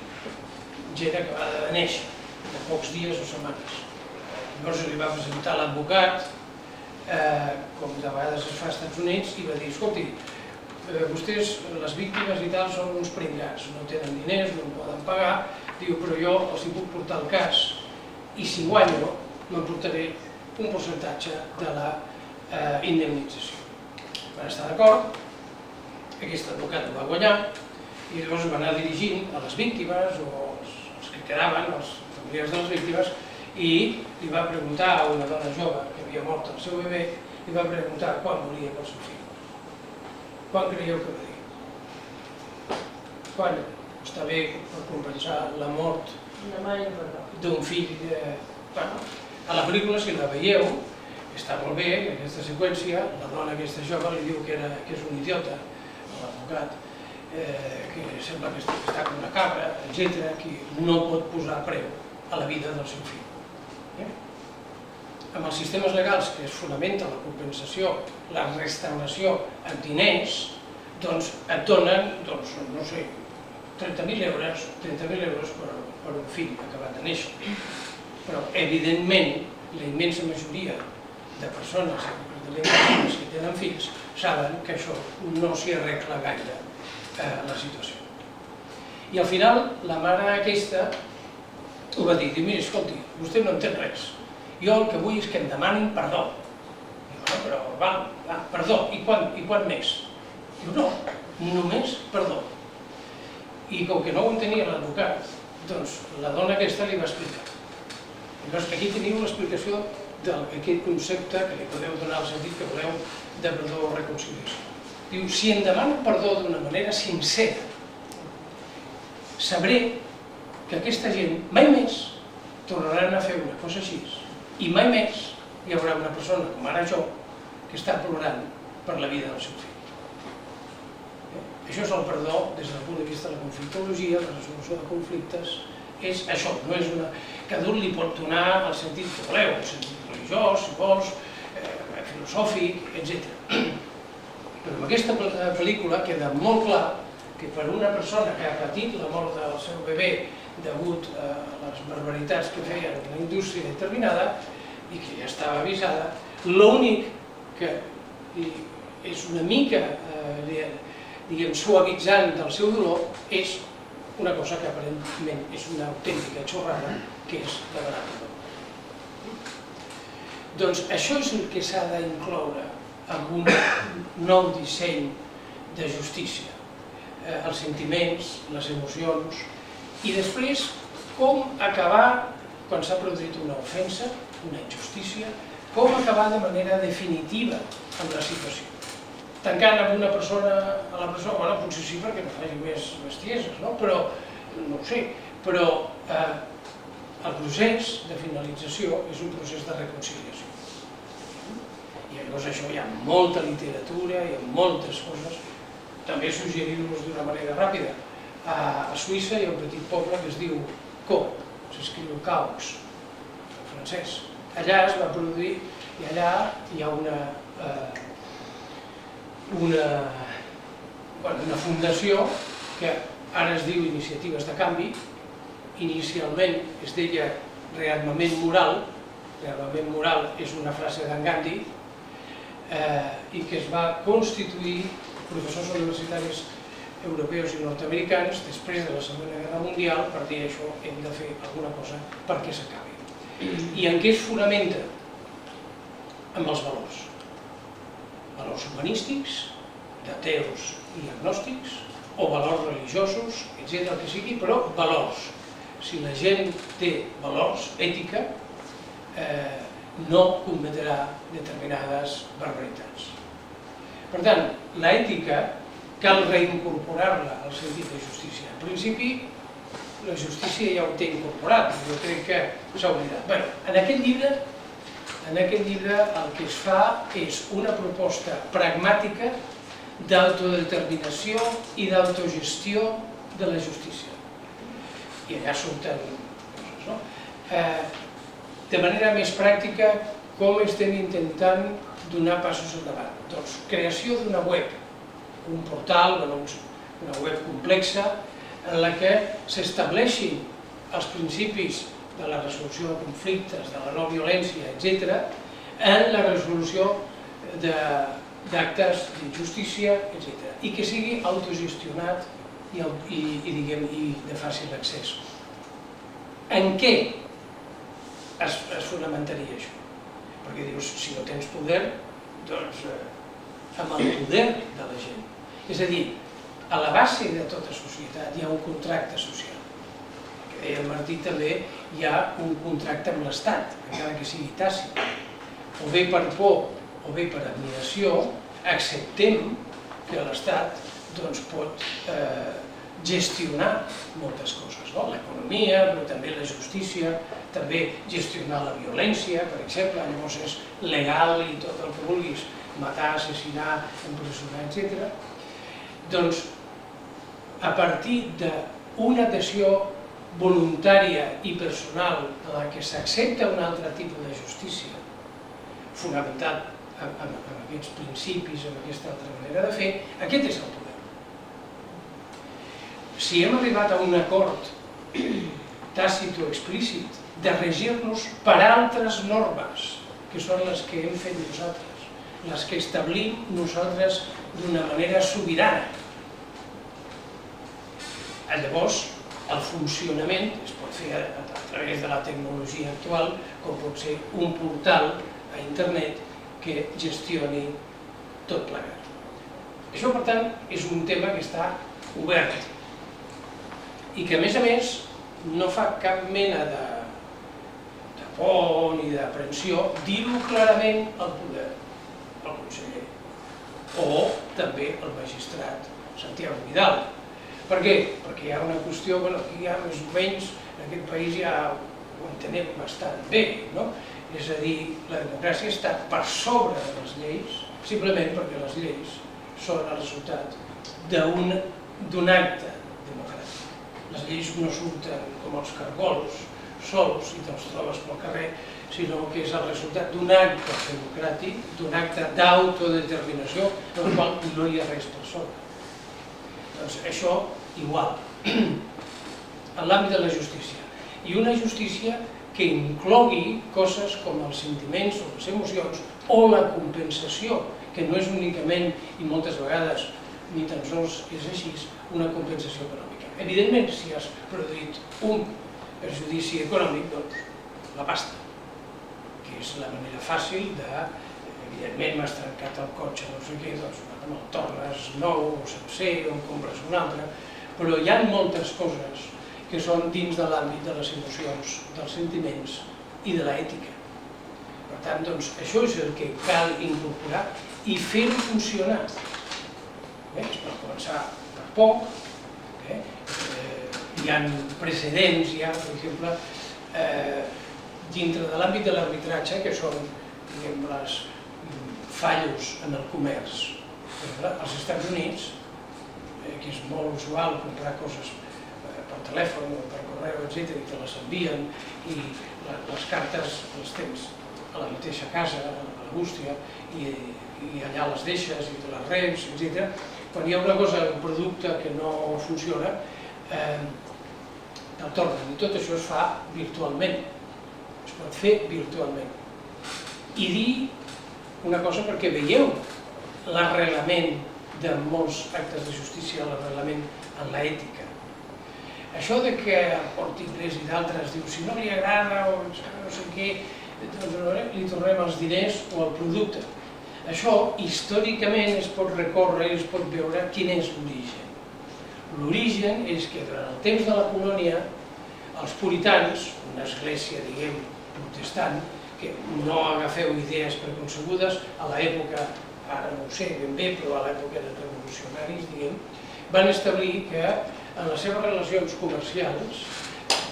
E: gent acabada de néixer, de pocs dies o setmanes. Llavors li va presentar l'advocat, com de vegades es fa als Estats Units, i va dir, escolti, vostès, les víctimes i tal, són uns pringats, no tenen diners, no poden pagar, diu, però jo els hi puc portar el cas i si guanyo m'emportaré un percentatge de la indemnització. Van estar d'acord, aquest advocat ho va guanyar i llavors va anar dirigint a les víctimes o els que quedaven, els familiars de les víctimes, i li va preguntar a una dona jove que havia mort el seu bebè, li va preguntar quan moria el seu fill. Quan creieu que va dir? Quan està bé per compensar la mort d'un fill? A la pel·lícula, si la veieu, està molt bé, aquesta seqüència, la dona aquesta jove li diu que és un idiota, l'advocat, que sembla que està com una cabra, etc., que no pot posar preu a la vida del seu fill. Amb els sistemes legals que es fonamenta la compensació, la restauració amb diners, doncs et donen, no sé, 30.000 euros per un fill acabat de néixer. Però, evidentment, la immensa majoria de persones, delinqüents que tenen fills saben que això no s'hi arregla gaire la situació. I al final la mare aquesta ho va dir, mira, escolti, vostè no entén res, jo el que vull és que em demanin perdó. Diu, però va, perdó, i quan més? Diu, no, només perdó. I com que no ho entenia l'advocat, doncs la dona aquesta li va explicar. Llavors aquí teniu l'explicació d'aquest concepte que li podeu donar el sentit que voleu de perdó o reconciliació. Diu, si em demano perdó d'una manera sincera, sabré que aquesta gent mai més tornaran a fer una cosa així i mai més hi haurà una persona com ara jo que està plorant per la vida del seu fill. Això és el perdó des del punt de vista de la conflictologia, la resolució de conflictes, és això, no és una... Cada un li pot donar el sentit que voleu, el sentit religiós, si vols, filosòfic, etc. Però en aquesta pel·lícula queda molt clar que per una persona que ha patit la mort del seu bebè degut a les barbaritats que feien en una indústria determinada i que ja estava avisada, l'únic que és una mica suavitzant del seu dolor és una cosa que aparentment és una autèntica xorrada, que és demanar perdó. Doncs això és el que s'ha d'incloure en un nou disseny de justícia. Els sentiments, les emocions, i després com acabar, quan s'ha produït una ofensa, una injustícia, com acabar de manera definitiva amb la situació. Tancant amb una persona a la presó, bueno, potser sí perquè no faci més bestieses, no? Però, no ho sé, però el procés de finalització és un procés de reconciliació. I llavors això hi ha molta literatura, hi ha moltes coses. També suggerir-vos d'una manera ràpida. A Suïssa hi ha un petit poble que es diu Caux, s'escriu Caus, en francès. Allà es va produir, i allà hi ha una fundació que ara es diu Iniciatives de Canvi. Inicialment es deia Rearmament Moral. Rearmament Moral és una frase d'en Gandhi, i que es va constituir professors universitaris europeus i nord-americans després de la Segona Guerra Mundial per dir això, hem de fer alguna cosa perquè s'acabi. I en què es fonamenta? Amb els valors. Valors humanístics, d'ateus i agnòstics, o valors religiosos, etc. el que sigui, però valors. Si la gent té valors, ètica, no cometrà determinades barbaritats. Per tant, l'ètica cal reincorporar-la al sentit de justícia. En principi, la justícia ja ho té incorporat, jo crec que s'ha oblidat. En aquest llibre el que es fa és una proposta pragmàtica d'autodeterminació i d'autogestió de la justícia. I allà surten coses, no? De manera més pràctica, com estem intentant donar passos endavant? Doncs creació d'una web, un portal, una web complexa, en la que s'estableixin els principis de la resolució de conflictes, de la no violència, etc., en la resolució d'actes d'injustícia, etc., i que sigui autogestionat i de fàcil accés. En què es fonamentaria això? Perquè dius, si no tens poder, doncs amb el poder de la gent. És a dir, a la base de tota societat hi ha un contracte social. Que deia el Martí també, hi ha un contracte amb l'Estat, encara que sigui tàcit. O bé per por o bé per admiració, acceptem que l'Estat pot gestionar moltes coses, l'economia, però també la justícia, també gestionar la violència, per exemple, llavors és legal i tot el que vulguis, matar, assassinar, empresonar, etc. Doncs, a partir d'una adhesió voluntària i personal en la que s'accepta un altre tipus de justícia, fonamentat en aquests principis, en aquesta altra manera de fer, aquest és el poder. Si hem arribat a un acord tàcit o explícit de regir-nos per altres normes, que són les que hem fet nosaltres, les que establim nosaltres d'una manera sobirana. Llavors, el funcionament es pot fer a través de la tecnologia actual, com pot ser un portal a internet que gestioni tot plegat. Això, per tant, és un tema que està obert i que, a més, no fa cap mena de por ni d'aprensió dir-ho clarament al poder, al conseller, o també al magistrat Santiago Vidal. Per què? Perquè hi ha una qüestió, aquí ja més o menys, en aquest país ja ho entenem bastant bé, no? És a dir, la democràcia està per sobre de les lleis, simplement perquè les lleis són el resultat d'un acte democràtic. Les lleis no surten com els cargols, sols, i te'ls trobes pel carrer, sinó que és el resultat d'un acte democràtic, d'un acte d'autodeterminació, en el qual no hi ha res per sobre. Doncs això, igual, en l'àmbit de la justícia. I una justícia que inclogui coses com els sentiments o les emocions o la compensació, que no és únicament, i moltes vegades, ni tan sols és així, una compensació econòmica. Evidentment, si has produït un perjudici econòmic, doncs la pasta, que és la manera fàcil de, evidentment, m'has trencat el cotxe, no sé què, doncs me'l tornes nou o sencer o en compres un altre, però hi ha moltes coses que són dins de l'àmbit de les emocions, dels sentiments i de l'ètica. Per tant, doncs, això és el que cal incorporar i fer-ho funcionar. Es pot començar per poc, hi ha precedents, per exemple, dintre de l'àmbit de l'arbitratge, que són els fallos en el comerç. Als Estats Units, que és molt usual comprar coses per telèfon o per correu, etc., i te les envien, i les cartes les tens a la mateixa casa, a la bústia, i allà les deixes i te les reps, etc. Quan hi ha una cosa, un producte que no funciona, te'l tornen, i tot això es fa virtualment, es pot fer virtualment. I dir una cosa perquè veieu l'arrelament de molts actes de justícia, l'arrelament en l'ètica. Això de que porti Ingrés i d'altres diu si no li agrada o no sé què, doncs li tornem els diners o el producte. Això històricament es pot recórrer i es pot veure quin és l'origen. L'origen és que durant el temps de la colònia els puritans, una església, diguem, protestant, que no agafeu idees preconcebudes, a l'època, ara no ho sé ben bé, però a l'època dels revolucionaris, diguem, van establir que en les seves relacions comercials,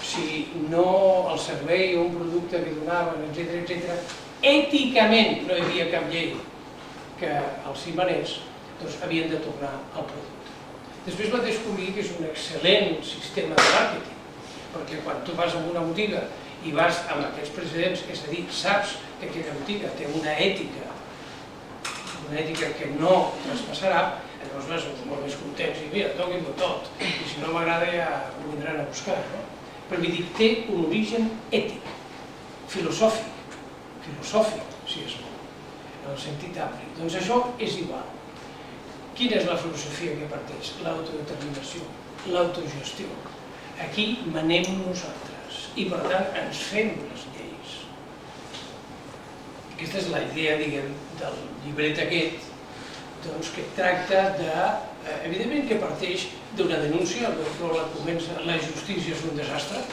E: si no el servei o un producte que donaven, etc., èticament no hi havia cap llei que els hi manés, doncs havien de tornar al producte. Després va descobrir que és un excel·lent sistema de màrqueting, perquè quan tu vas a una botiga i vas amb aquests precedents, és a dir, saps que aquella botiga té una ètica que no traspassarà, llavors vas molt més contents i mira, toquin-ho tot, i si no m'agrada ja ho vindran a buscar. Però vull dir, té un origen ètic, filosòfic, si és bo, en el sentit ampli. Doncs això és igual. Quina és la filosofia que parteix? L'autodeterminació, l'autogestió. Aquí manem nosaltres i, per tant, ens fem les lleis. Aquesta és la idea, diguem, del llibret aquest, doncs, que tracta de... Evidentment que parteix d'una denúncia, la justícia és un desastre,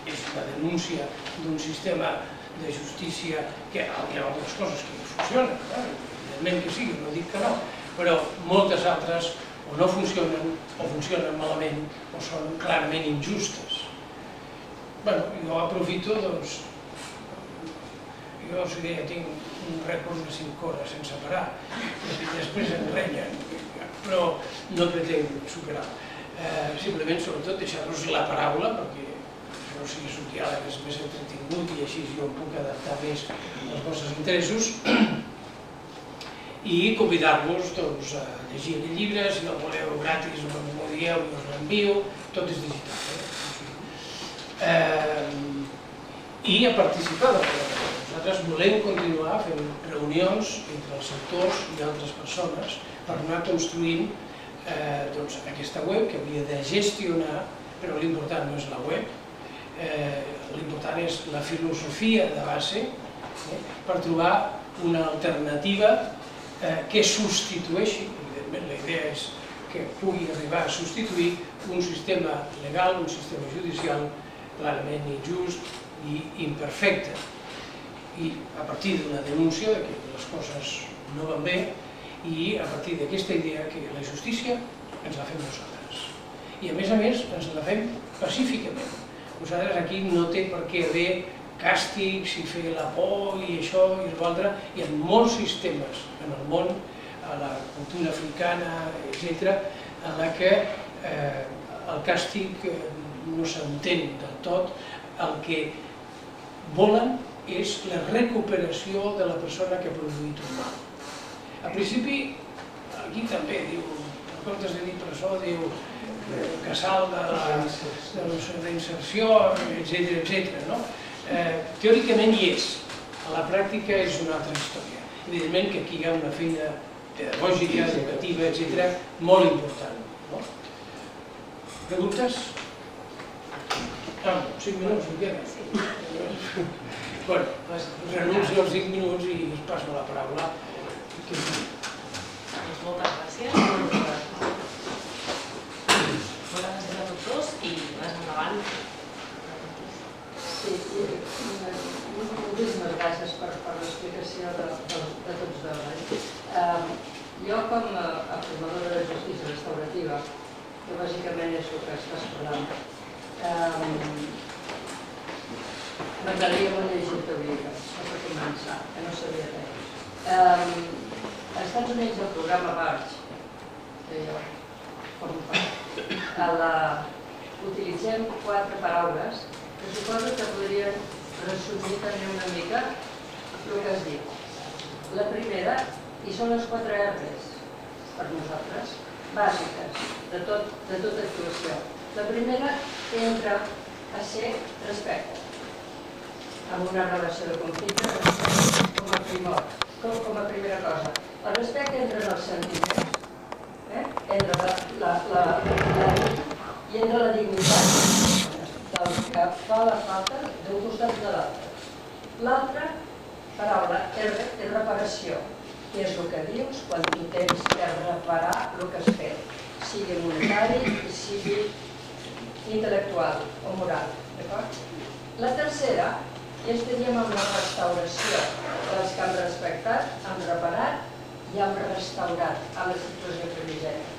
E: és una denúncia d'un sistema de justícia que hi ha algunes coses que no funcionen, evidentment que sí, no dic que no, però moltes altres o no funcionen, o funcionen malament, o són clarament injustes. Bé, jo aprofito, doncs, jo si deia, tinc un rècord de 5 hores sense parar, i després em renyen, però no pretenc superar. Simplement, sobretot, deixar-vos la paraula, perquè això sí és un diàleg més entretingut i així jo em puc adaptar més als vostres interessos, i convidar-vos a llegir aquest llibre, si el voleu gratis o m'ho dieu i us l'envio, tot és digital. I a participar de la nosaltres volem continuar fent reunions entre els sectors i altres persones per anar construint aquesta web que hauria de gestionar, però l'important no és la web, l'important és la filosofia de base per trobar una alternativa que substitueixi, evidentment la idea és que pugui arribar a substituir un sistema legal, un sistema judicial clarament injust i imperfecte. I a partir d'una denúncia de que les coses no van bé i a partir d'aquesta idea que la justícia ens la fem nosaltres. I a més ens la fem pacíficament. Nosaltres aquí no té per què haver càstigs i fer la por i això i l'altre. Hi ha molts sistemes en el món, a la cultura africana, etc., en la que el càstig no s'entén del tot. El que volen és la recuperació de la persona que ha produït un mal. Al principi, aquí també diu, en comptes de dir presó, diu casal d'inserció, etc. Teòricament hi és, a la pràctica és una altra història. Evidentment que aquí hi ha una feina pedagògica, educativa, etc., molt important. Preguntes? 5 minuts, em queden. Bueno, renuncio als 5 minuts i us passo la paraula.
D: Moltes gràcies. Moltes gràcies a tots dos i vas endavant.
C: Sí, moltíssimes gràcies per l'explicació de tots dos. Jo, com a formadora de justícia restaurativa, que bàsicament és el que estàs parlant, m'agradaria molt llegir el teu llibre, per començar, que no sabia res. Als Estats Units, el programa Barge, que jo formo part, utilitzem 4 paraules que suposo que podrien resumir també una mica el que has dit. La primera, i són les 4 R's per nosaltres, bàsiques de tota actuació. La primera entra a ser respecte, amb una relació de conflicte com a primera cosa. El respecte entre els sentiments, entre la i entre la dignitat del que fa la falta d'un costat de l'altre. L'altra paraula és reparació, que és el que dius quan tu tens de reparar el que has fet, sigui monetari i sigui intel·lectual o moral. La tercera, ja estaríem amb la restauració dels que han respectat, han reparat i han restaurat a la situació primigènia.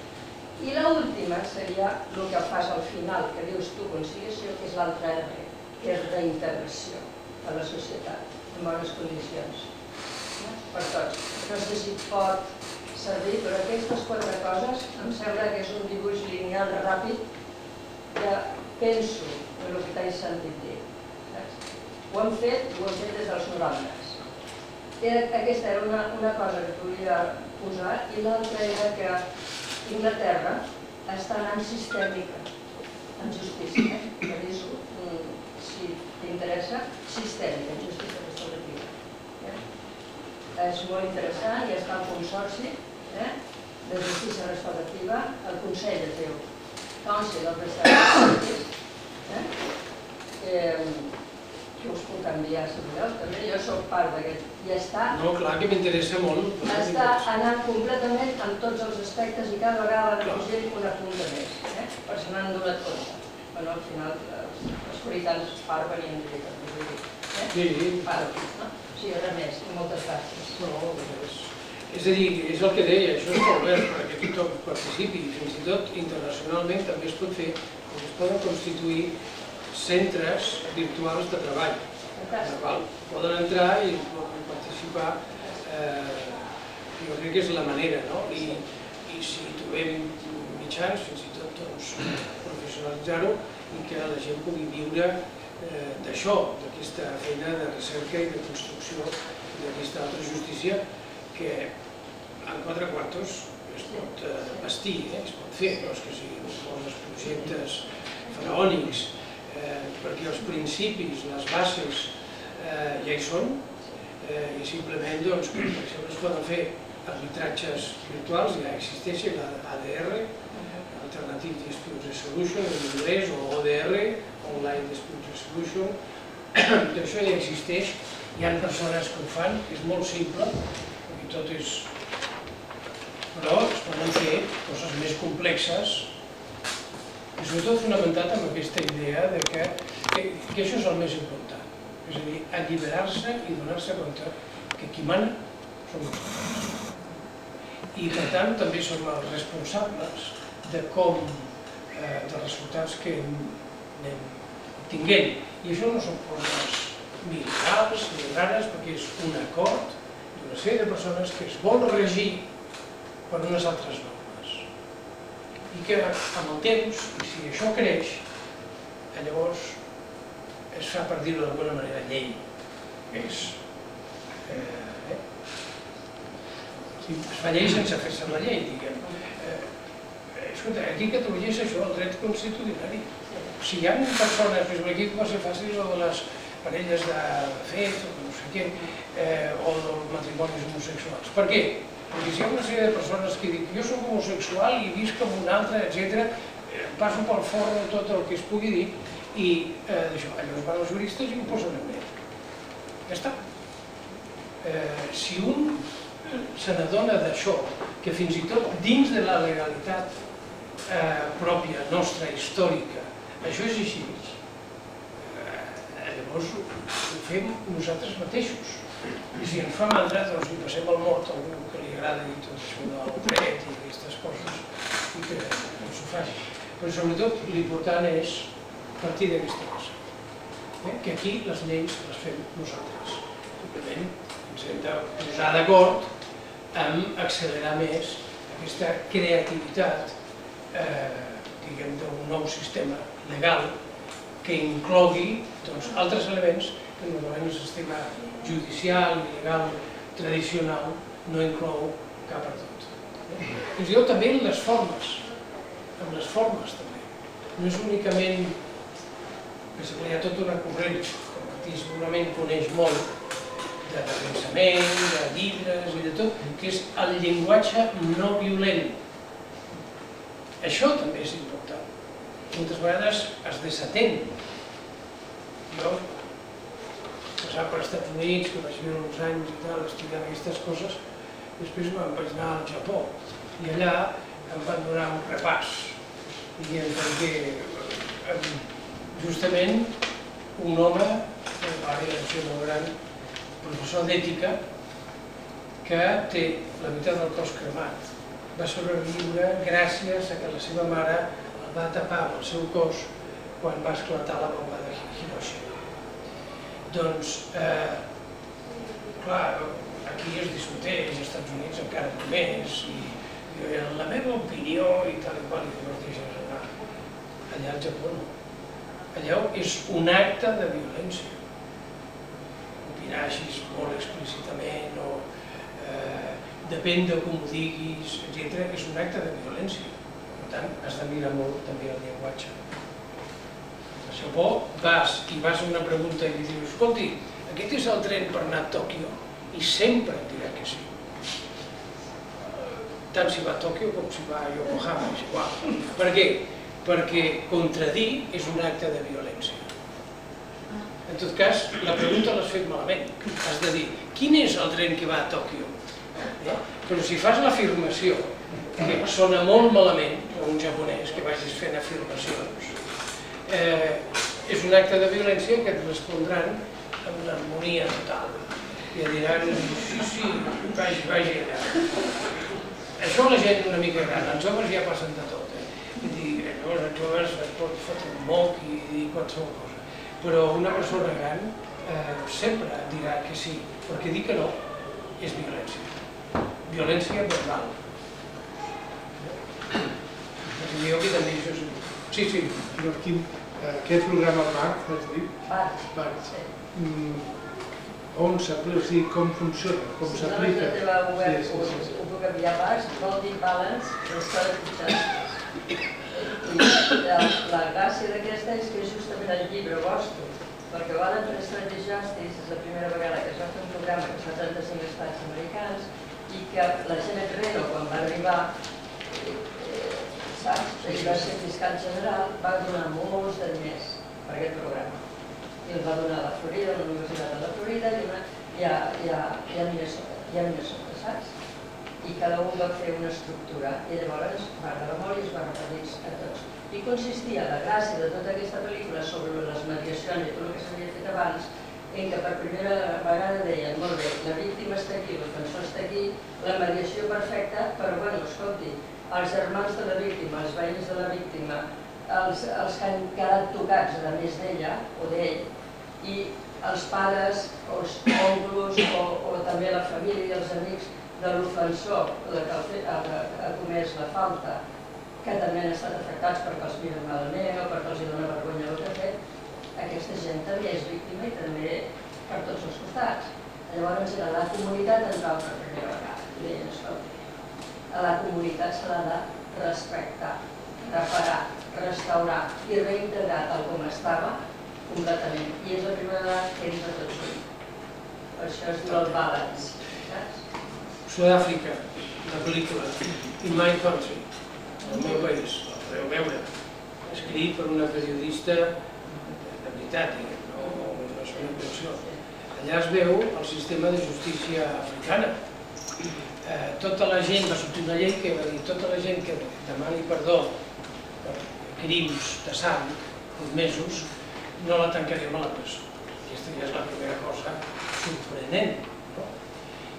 C: I l'última seria el que fas al final, que dius tu conciliació, que és l'altra R, que és reintegració a la societat, en bones condicions. Per tots. No sé si pot servir, però aquestes 4 coses em sembla que és un dibuix lineal ràpid que penso en el que t'he sentit dir. Ho hem fet des dels 90. Aquesta era una cosa que volia posar i l'altra era que Inglaterra està anant sistèmica en justícia, per dir-ho, si t'interessa, sistèmica en justícia restaurativa. És molt interessant i està al consorci de justícia restaurativa, el Consell es diu Council of Restorative Justice, que us puc enviar, si voleu, també jo soc part d'aquest, i està...
E: No, clar que m'interessa molt.
C: Està anant completament en tots els aspectes i cada vegada va afegint una punta més, per si n'han donat compte. Bueno, al final, els puritans part venien directes, vull dir.
E: Sí.
C: Part, no? Sí, res més, i moltes gràcies.
E: No, és a dir, és el que deia, això és obert perquè tothom participi, i fins i tot internacionalment també es pot fer, es poden constituir centres virtuals de treball, en el qual poden entrar i poden participar, jo crec que és la manera, no? I si trobem mitjans, fins i tot professionalitzar-ho i que la gent pugui viure d'això, d'aquesta feina de recerca i de construcció d'aquesta altra justícia que en 4 quartos es pot bastir, es pot fer, no és que siguin uns projectes faraònics, perquè els principis, les bases ja hi són, I simplement, doncs, per exemple, es poden fer arbitratges virtuals, ja existeixen l'ADR, Alternative Dispute Resolution en anglès, o ODR, Online Dispute Resolution. Tot això ja existeix, hi ha persones que ho fan, és molt simple, perquè tot és... però es poden fer coses més complexes i sobretot fonamentat amb aquesta idea de que això és el més important, és a dir, alliberar-se i donar-se compte que qui mana som nosaltres. I per tant també som els responsables de com, dels resultats que anem tinguent. I això no són coses militars ni rares, perquè és un acord d'una sèrie de persones que es vol regir per unes altres normes. I que amb el temps, i si això creix, llavors es fa, per dir-ho d'alguna manera, llei. Es fa llei sense fer-se la llei, diguem. Escolta, aquí a Catalunya és això, el dret constitucionari. Si hi ha persones, aquí va ser fàcil de les parelles de fet, o no sé què, o dels matrimonis homosexuals. Per què? Perquè si hi ha una sèrie de persones que diuen jo soc homosexual i visc amb un altre, etc., passo pel forn tot el que es pugui dir i d'això, llavors van els juristes i ho posen en net. Ja està. Si un se n'adona d'això, que fins i tot dins de la legalitat pròpia, nostra, històrica, això és així, llavors ho fem nosaltres mateixos. I si ens fa mandra, doncs li passem el mort a algú que li agrada dir tot això del dret i aquestes coses i que ens ho faci. Però sobretot l'important és partir d'aquesta cosa, que aquí les lleis les fem nosaltres. Simplement ens hem de posar d'acord amb accelerar més aquesta creativitat d'un nou sistema legal que inclogui altres elements que normalment el sistema judicial i legal tradicional no inclou cap per tot. Fins i tot també en les formes, també. No és únicament, hi ha tota una corrent, que el Martí segurament coneix molt, de pensament, de llibres i de tot, que és el llenguatge no violent. Això també és important. Moltes vegades es desatén. Jo, passant per Estats Units, que vaig viure uns anys i tal, estudiant aquestes coses, després me'n vaig anar al Japó i allà em van donar un repàs, perquè justament un home, el pare de ser molt gran, professor d'ètica, que té la meitat del cos cremat, va sobreviure gràcies a que la seva mare el va tapar amb el seu cos quan va esclatar la bomba de Hiroshima. Doncs, clar, aquí es discuteix, als Estats Units encara més, i la meva opinió i tal i qual, i diverteixes anar. Allà al Japó no. Allà és un acte de violència. Opinar així molt explícitament, o depèn de com ho diguis, etc., és un acte de violència. Per tant, has de mirar molt també el llenguatge. Al Japó vas i vas a una pregunta i li dius escolti, aquest és el tren per anar a Tòquio? I sempre et dirà que sí. Tant si va a Tòquio com si va a Yokohama, és igual. Per què? Perquè contradir és un acte de violència. En tot cas, la pregunta l'has fet malament. Has de dir, quin és el tren que va a Tòquio? Però si fas l'afirmació, que sona molt malament, per un japonès que vagis fent afirmacions, és un acte de violència que et respondran amb una harmonia total. I et diran, sí, vagi allà. Això la gent una mica gran, els joves ja passen de tot. Llavors els joves es pot fotre un moc i dir qualsevol cosa. Però una persona gran sempre dirà que sí, perquè dir que no és violència. Violència verbal. Jo que també això és... Sí.
A: Joaquim, aquest programa BART, has dit?
C: BART, sí.
A: On s'aplica, o sigui, com funciona, com s'aplica?
C: Si no ho puc enviar abans, Voting Balance, l'Escola de Mitjans. La gràcia d'aquesta és que és justament el llibre vostre, perquè Voluntary Strategic Justice és la primera vegada que es va fer un programa que està a 35 estats americans i que la Janet Reno, quan va arribar, saps? Ell va ser fiscal general, va donar molts de diners per aquest programa. I els va donar a la Florida, a la Universitat de la Florida i a Minnesota, saps? I cada un va fer una estructura i llavors va agradar molt i es va repartir a tots. I consistia, la gràcia de tota aquesta pel·lícula sobre les mediacions i tot el que s'havia fet abans, en què per primera vegada deien, molt bé, la víctima està aquí, l'ofensor està aquí, la mediació perfecta, però bueno, escolti, els germans de la víctima, els veïns de la víctima, els que han quedat tocats a més d'ella o d'ell, i els pares, els oncles o també la família i els amics de l'ofensor, que ha comès la falta, que també han estat afectats perquè els miren malament o perquè els dona vergonya el que ha fet, aquesta gent també és víctima i també per tots els costats. Llavors era la comunitat entrava per primera vegada. I deien, escolta, a la comunitat se l'ha de respectar, reparar, restaurar i reintegrar tal com estava completament. I és la primera vegada que entra tot junt. Per això es diu el balance, saps?
E: Sud-àfrica, la pel·lícula In My Country, el meu país, la podeu veure, escrit per una periodista de veritat, no és una invenció. Allà es veu el sistema de justícia africana. Tota la gent, va sortir una llei que va dir tota la gent que demani perdó per crims de sang comesos, no la tancaríem a la presó. Aquesta ja és la primera cosa sorprenent.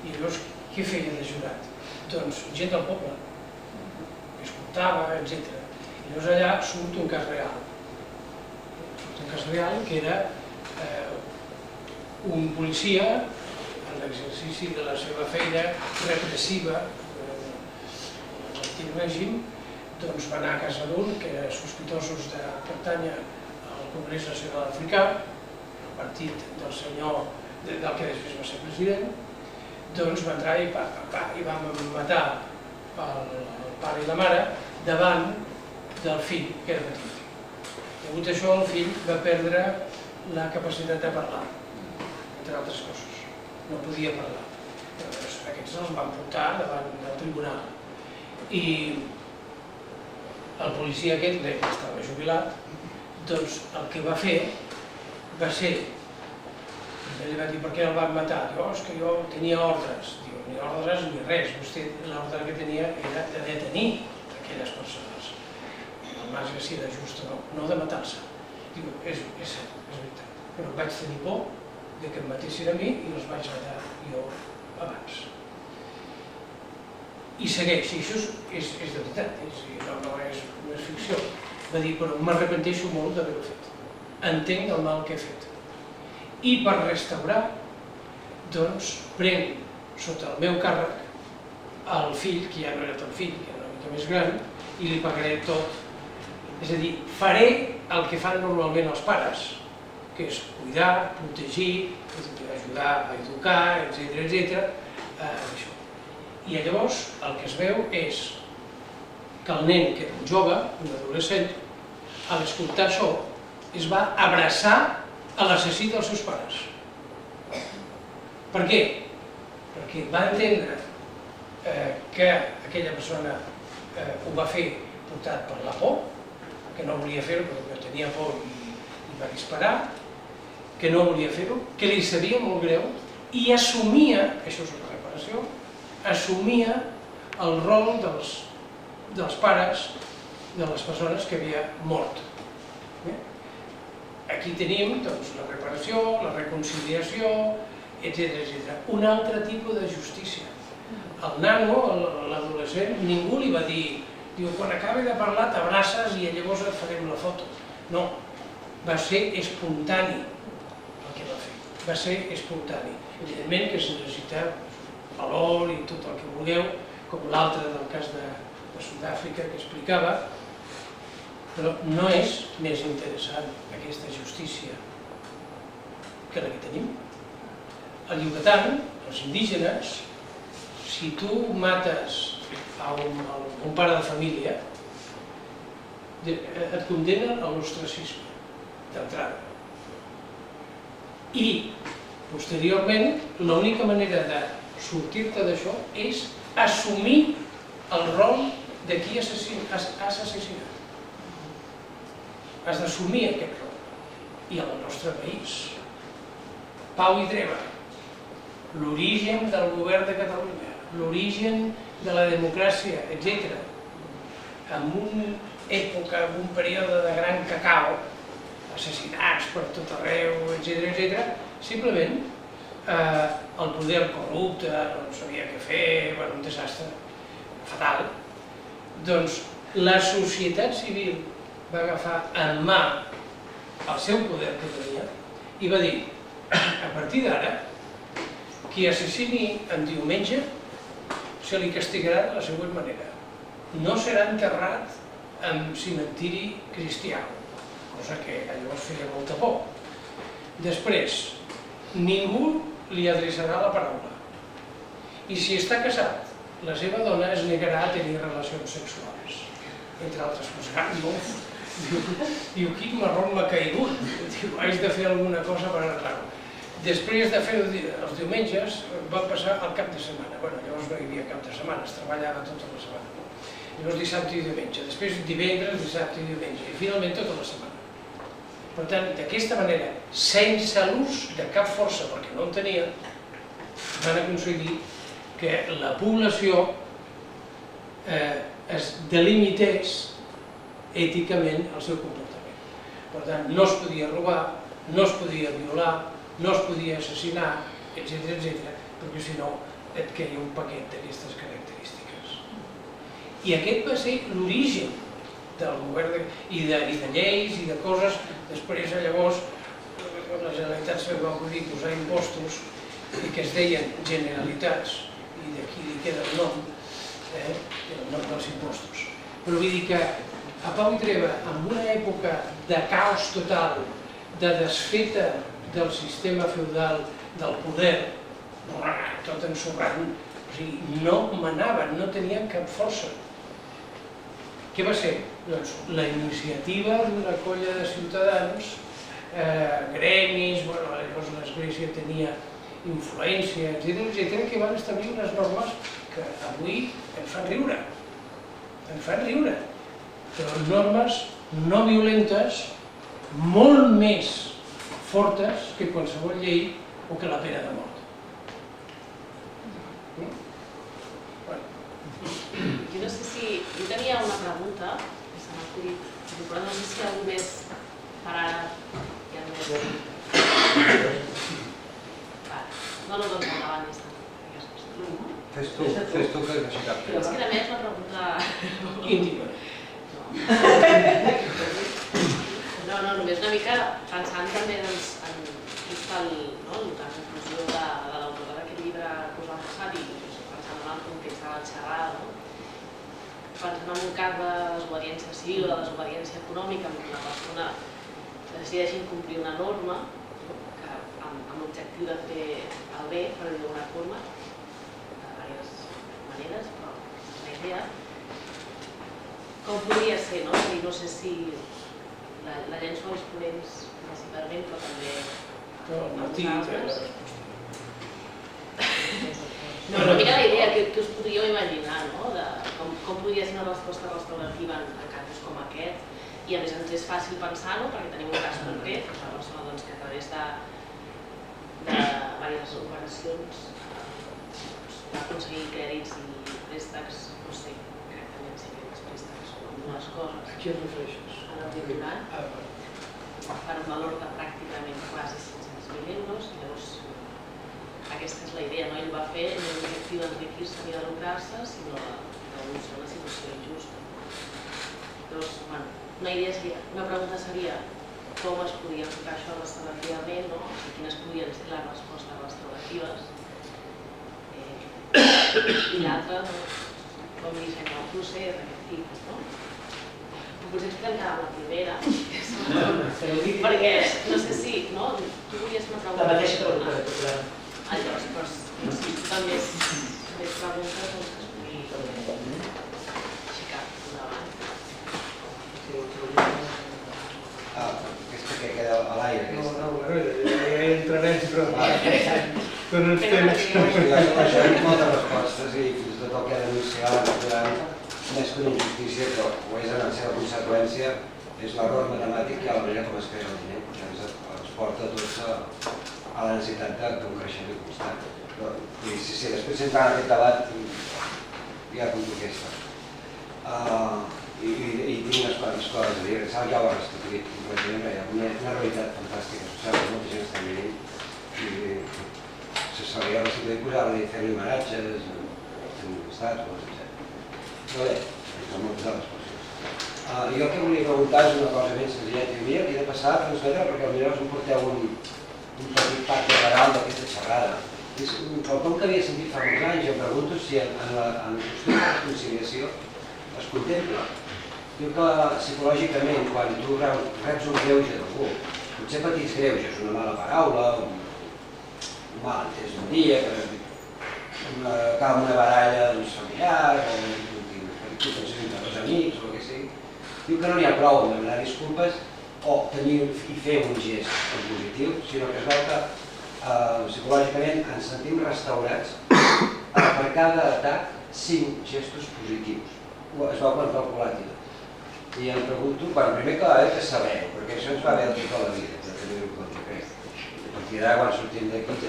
E: I llavors, què feien de jurat? Doncs gent del poble, que escoltava, etc. I llavors allà surt un cas real. Surt un cas real que era un policia, en l'exercici de la seva feina repressiva en l'antic règim, doncs va anar a casa d'un que era sospitosos de pertànyer al Congrés Nacional Africà, el partit del senyor del que després va ser president, doncs va entrar i va matar el pare i la mare davant del fill, que era petit. Degut a això, el fill va perdre la capacitat de parlar, entre altres coses. No podia parlar. Llavors, aquests els van portar davant del tribunal. I el policia aquest, que estava jubilat, doncs el que va fer va ser... Ell li va dir, per què el van matar? Diu, és que jo tenia ordres. Diu, ni ordres ni res. Vostè, l'ordre que tenia era de detenir aquelles persones. Al marge si era just o no, no de matar-se. Diu, és cert, és veritat. Però vaig tenir por que em matessin a mi i els vaig matar jo abans. I segueix, i això és de veritat, no és ficció. Va dir, però m'arrepenteixo molt d'haver-ho fet. Entenc el mal que he fet. I per restaurar, doncs, prenc sota el meu càrrec el fill, que ja no era tan fill, que era una mica més gran, i li pagaré tot. És a dir, faré el que fan normalment els pares, que és cuidar, protegir, ajudar a educar, etc. I llavors el que es veu és que el nen, que era un jove, un adolescent, a l'escoltar això, es va abraçar a l'assassí dels seus pares. Per què? Perquè va entendre que aquella persona ho va fer portat per la por, que no volia fer-ho perquè tenia por i va disparar, que no volia fer-ho, que li sabia molt greu i assumia, això és una reparació, assumia el rol dels pares de les persones que havia mort. Aquí tenim la reparació, la reconciliació, etc. Un altre tipus de justícia. El nano, l'adolescent, ningú li va dir, diu, quan acabi de parlar t'abraces i llavors et farem la foto. No, va ser espontani el que va fer, va ser espontani. Evidentment que es necessita valor i tot el que vulgueu, com l'altre del cas de Sud-àfrica que explicava, però no és més interessant aquesta justícia que la que tenim. Al Yucatán, els indígenes, si tu mates a un pare de família, et condemnen a l'ostracisme d'entrada. I, posteriorment, l'única manera de sortir-te d'això és assumir el rol de qui has assassinat. Has d'assumir aquest rol. I al nostre país, pau i treva, l'origen del govern de Catalunya, l'origen de la democràcia, etc. En una època, en un període de gran cacau, assassinats per tot arreu, etc., simplement el poder corrupte, no sabia què fer, un desastre fatal. Doncs la societat civil va agafar en mà el seu poder que tenia i va dir, a partir d'ara, qui assassini en diumenge se li castigarà de la següent manera. No serà enterrat en cimentiri cristià, cosa que llavors feia molta por. Després, ningú li adreçarà la paraula. I si està casat, la seva dona es negarà a tenir relacions sexuals. Entre altres coses. Diu, quin marrón m'ha caigut. Diu, haig de fer alguna cosa per arreglar-ho. Després de fer els diumenges, va passar el cap de setmana. Llavors no hi havia cap de setmana, es treballava tota la setmana. Llavors dissabte i diumenge, després divendres, dissabte i diumenge, i finalment tota la setmana. Per tant, d'aquesta manera, sense l'ús de cap força, perquè no en tenia, van aconseguir que la població es delimités èticament el seu comportament. Per tant, no es podia robar, no es podia violar, no es podia assassinar, etc., perquè si no et queia un paquet d'aquestes característiques. I aquest va ser l'origen del govern i de lleis i de coses. Després, llavors, la Generalitat se va acudir posar impostos que es deien Generalitats, i d'aquí li queda el nom dels impostos. Però vull dir que a Pau i Treva, en una època de caos total, de desfeta del sistema feudal, del poder, tot ensorrant, no manaven, no tenien cap força. Què va ser? Doncs la iniciativa d'una colla de ciutadans, gremis, llavors l'església tenia influència, etc., que van establir unes normes que avui em fan riure. Em fan riure. Però normes no violentes, molt més fortes que qualsevol llei o que la pena de mort.
D: Jo no sé si... Jo tenia una pregunta que se m'ha acudit, però no sé si algú més per ara hi ha més... No, doncs endavant, ja està.
F: Fes tu que has aixecat.
D: És que a més la pregunta...
E: Íntima.
D: No, només una mica pensant també en la conclusió de l'autor d'aquest llibre que us ha passat i pensant en el context de la xerrada, pensant en un cas de desobediència civil o de desobediència econòmica en què una persona decideix incomplir una norma amb l'objectiu de fer el bé, per dir-ho d'alguna forma, de diverses maneres, però la idea com podria ser, no? No sé si la llenço als ponents principalment, però també als altres. Una mica la idea que us podríeu imaginar, no? Com podria ser una resposta restaurativa en casos com aquest, i a més ens és fàcil pensar-ho perquè tenim un cas concret, una persona que a través de diverses operacions va aconseguir crèdits i préstecs, no sé, exactament si aquells préstecs o algunes coses.
E: A qui et refereixes?
D: En el tribunal, per un valor de pràcticament quasi 500.000 euros, i llavors aquesta és la idea, no? Ell va fer no l'objectiu d'enriquir-se ni de lucrar-se, sinó d'evolucionar una situació injusta. Llavors, una pregunta seria com es podia aplicar això restaurativament, no? O sigui, quines podrien ser les respostes restauratives. I l'altra, com dissenyar un procés d'aquest tipus, no? Potser ens quedem la primera, perquè no sé si, no? Tu volies una pregunta.
G: La mateixa pregunta que popular.
D: Llavors, no sé si tu també més preguntes, doncs que es pugui aixecar endavant.
F: Aquesta que queda l'aire
A: No,
F: aquesta.
A: bueno, ja hi entrarem, però no ens temps.
F: Això ha dit moltes respostes i fins i tot el que ha denunciat més que una injustícia, però ho és en la seva conseqüència, és l'error matemàtic i a la manera com es crea el diner, perquè ens porta tots a la necessitat d'un creixement constant. I si després s'entra en aquest debat, ja conto aquesta. I tinc unes quantes coses a dir, que ja ho ha restituït completament, hi ha una realitat fantàstica social que molta gent està vivint i se li ha restituït posar-li, fer-li homenatges, tenir estàtues, etc. Però bé, són moltes altres coses. Jo el que volia preguntar és una cosa ben senzilla. Havia de passar a transmetre, perquè potser us porteu un petit pacte legal d'aquesta xerrada. És quelcom que havia sentit fa molts anys i em pregunto si en la qüestió de la conciliació es contempla. Diu que psicològicament, quan tu reps un greuge d'algú, potser petits greuges, una mala paraula, un mal entès un dia, que acaba una baralla familiar, que penses entre dos amics o el que sigui, diu que no n'hi ha prou amb demanar disculpes o tenir i fer un gest positiu, sinó que es veu que psicològicament ens sentim restaurats per cada atac 5 gestos positius. Es veu quan calculat i tot. I em pregunto, primer que sabeu, perquè això ens va bé tota la vida, de tenir-ho en compte, crec. A partir d'ara, quan sortim d'aquí, etc.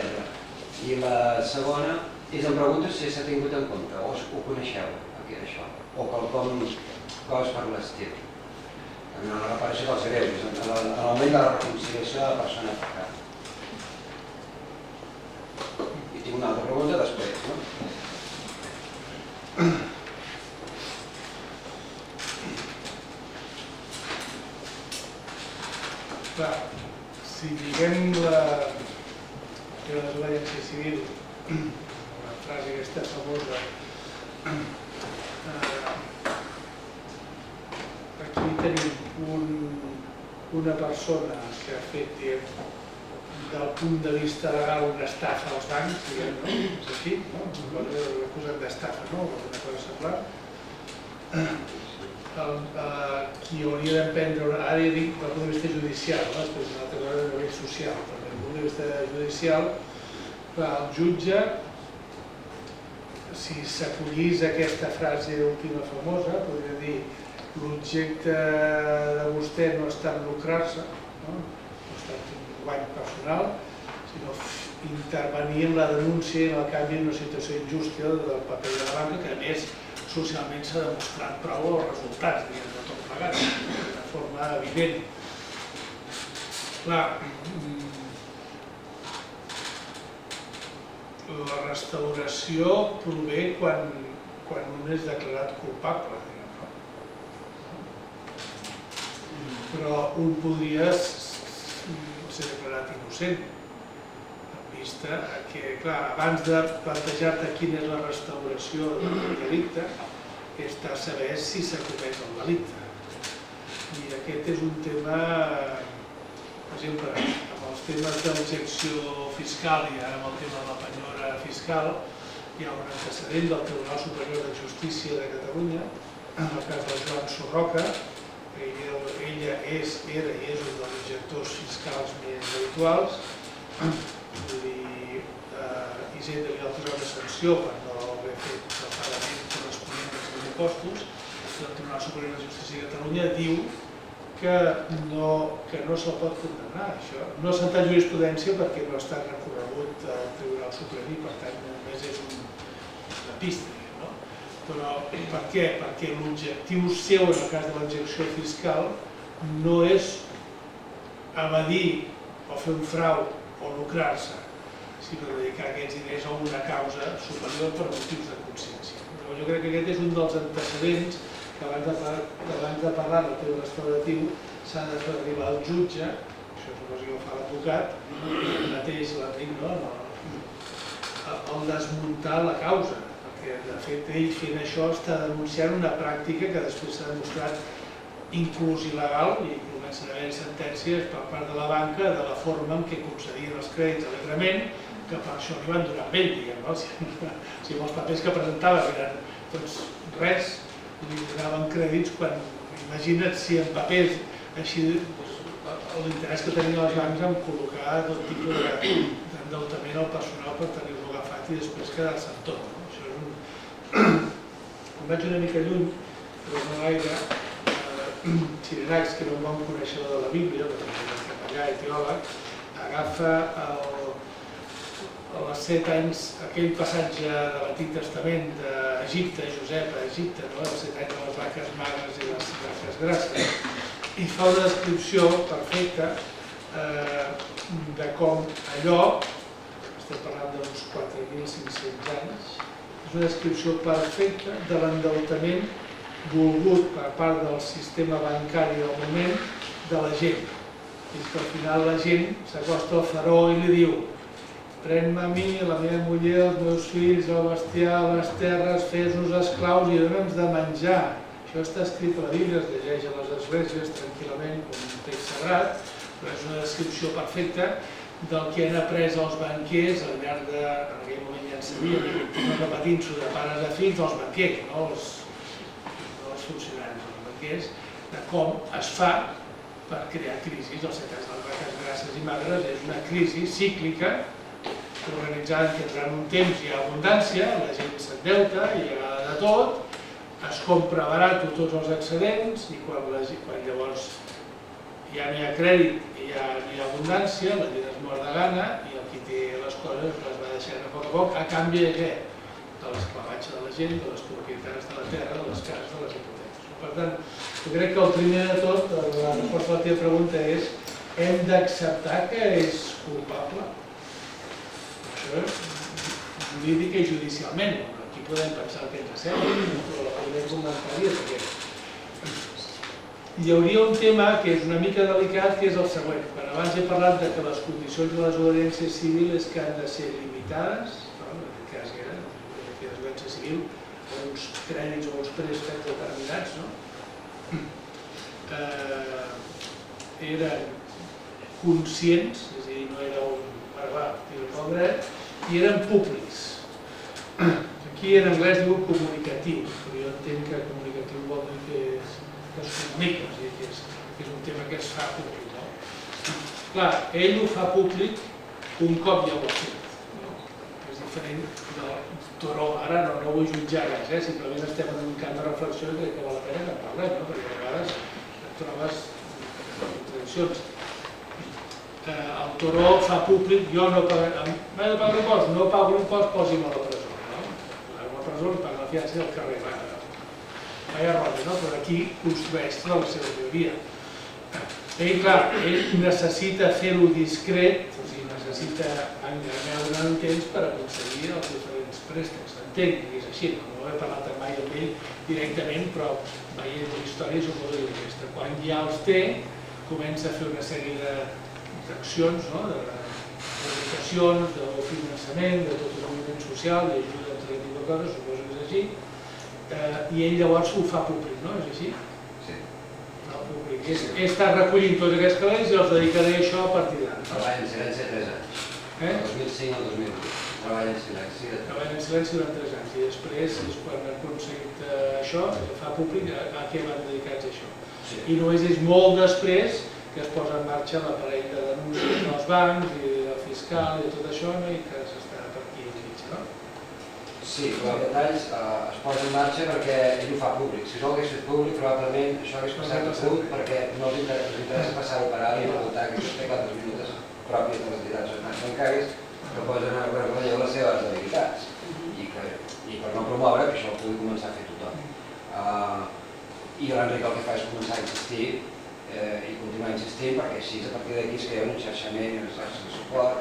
F: I la segona és, em pregunto si s'ha tingut en compte, o ho coneixeu, això, o quelcom cos per l'estil. En la reparació dels greuges, en el moment de la reconciliació de la persona afectada. I tinc una altra pregunta després, no?
A: Clar, si diguem la desobediència civil, la frase aquesta famosa, aquí tenim una persona que ha fet, diguem, del punt de vista legal una estafa als bancs, diguem, no? És així, no? L'ha acusat d'estafa, no? Una cosa semblant. Qui hauria d'emprendre, ara ja dic del punt de vista judicial, després una altra cosa de nivell social, però des del punt de vista judicial, el jutge, si s'acollís aquesta frase última famosa, podria dir l'objecte de vostè no està en lucrar-se, no està en un guany personal, sinó intervenir en la denúncia i en el canvi en una situació injusta del paper de la banca, que a més socialment s'ha demostrat prou els resultats, diguem, de tot plegat, de forma evident. Clar, la restauració prové quan un és declarat culpable, diguem, no? Però un podria ser declarat innocent, en vista que, clar, abans de plantejar-te quina és la restauració del delicte, està a saber si s'ha comès el delicte. I aquest és un tema, per exemple, amb els temes d'objecció fiscal i ara amb el tema de la penyora fiscal, hi ha un antecedent del Tribunal Superior de Justícia de Catalunya, en el cas de Joan Sorroca, ella era i és un dels objectors fiscals més habituals, Hisenda li ha posat una sanció per no haver fet el pagament corresponent als seus impostos, i el Tribunal Superior de Justícia de Catalunya diu que no se'l pot condemnar, això. No s'ha entrat jurisprudència perquè no ha estat recorregut al Tribunal Suprem i per tant només és una pista, no? Però per què? Perquè l'objectiu seu en el cas de l'objecció fiscal no és evadir o fer un frau o lucrar-se, sinó dedicar aquests diners a una causa superior per motius de consciència. Però jo crec que aquest és un dels antecedents que abans de parlar del tema restauratiu s'ha de fer arribar al jutge, això és una cosa que ho fa l'advocat, el mateix l'Enric, el desmuntar la causa, perquè de fet ell fent això està denunciant una pràctica que després s'ha demostrat inclús il·legal i comencen a haver sentències per part de la banca de la forma en què concedien els crèdits alegrement, que per això li van donar amb ell, diguem, no? Si amb els papers que presentava eren doncs res, li donaven crèdits quan, imagina't si en papers així l'interès que tenien els bancs en col·locar tot tipus d'endeutament al personal per tenir-lo agafat i després quedar-se amb tot. Això és Em vaig una mica lluny, però no gaire. Cirenaics, que era un bon coneixedor de la Bíblia, perquè era capellà i teòleg, agafa als 7 anys aquell passatge de l'Antic Testament d'Egipte, Josep a Egipte, els 7 anys de les vaques magres i les vaques grasses, i fa una descripció perfecta de com allò, estem parlant d'uns 4.500 anys, és una descripció perfecta de l'endeutament volgut per part del sistema bancari del moment de la gent. És que al final la gent s'acosta al faraó i li diu: pren-me a mi, la meva muller, els meus fills, el bestiar, les terres, fes-nos esclaus i dona'ns de menjar. Això està escrit a la Bíblia, es llegeix a les esglésies tranquil·lament com un text sagrat, però és una descripció perfecta del que han après els banquers al llarg de... En aquell moment ja en sabien, i continuen repetint-s'ho de pares a fills, els banquers, no els funcionaris, els banquers, de com es fa per crear crisis. Els 7 anys de les vaques grasses i magres és una crisi cíclica organitzada que durant un temps hi ha abundància, la gent s'endeuta, hi ha de tot, es compra barat tots els excedents i quan llavors ja no hi ha crèdit i ja no hi ha abundància, la gent es mor de gana i el qui té les coses les va deixant a poc, a canvi de què? De l'esclavatge de la gent, de les propietats de la terra, de les cases, de les hipoteques. Per tant, jo crec que el primer de tot, la resposta a la teva pregunta és: hem d'acceptar que és culpable? Això jurídic i judicialment. Aquí podem pensar el que ens sembla, però el primer comentari és aquest. Hi hauria un tema que és una mica delicat, que és el següent. Quan abans he parlat de que les condicions de la desobediència civil és que han de ser limitades, en aquest cas era la desobediència civil, uns crèdits o uns préstecs determinats, eren conscients, és a dir, no era un barbat, era pel dret, i eren públics. Aquí en anglès diu comunicatiu, però jo entenc que comunicatiu vol dir que es comunica, és a dir, que és un tema que es fa públic. Clar, ell ho fa públic un cop ja ho ha fet. És diferent del Toró. Ara no vull jutjar res, simplement estem en un camp de reflexió i crec que val la pena que en parlem, perquè a vegades et trobes contradiccions. El Toró fa públic, jo no pago, m'he de pagar l'impost, no pago l'impost, posi'm a la presó. A la presó li paga la fiança del carrer, vaja roda, però aquí construeix tota la seva teoria. Ell, clar, ell necessita fer-ho discret, o sigui, necessita enganyar durant un temps per aconseguir els diferents préstecs. Entenc que és així, no he parlat mai amb ell directament, però veient la història suposo que és aquesta. Quan ja els té, comença a fer una sèrie d'accions, de publicacions, de finançament, de tot el moviment social, d'ajuda a tot tipus de coses, suposo que és així, i ell llavors ho fa públic, no? És així?
F: Sí.
A: Fa públic. He estat recollint tots aquests calés i els dedicaré a això a partir d'ara.
F: Treballa en silenci 3 anys. Del 2005 al 2008. Treballa en silenci.
A: Treballa en silenci durant 3 anys i després, quan ha aconseguit això, fa públic a què van dedicats a això. I només és molt després que es posa en marxa l'aparell de denúncies dels bancs i del fiscal i tot això, i que s'està per aquí al mig, no?
F: Sí, però els detalls es posa en marxa perquè ell ho fa públic. Si no ho hagués fet públic, probablement això hagués passat a punt perquè no els interessa passar-ho per alt i preguntar aquestes pecades minuts pròpies de les entitats bancàries que posen en relleu les seves habilitats i per no promoure que això ho pugui començar a fer tothom. I l'Enric el que fa és començar a insistir i continuar insistint perquè així a partir d'aquí es crea un xarxament i una xarxa de suport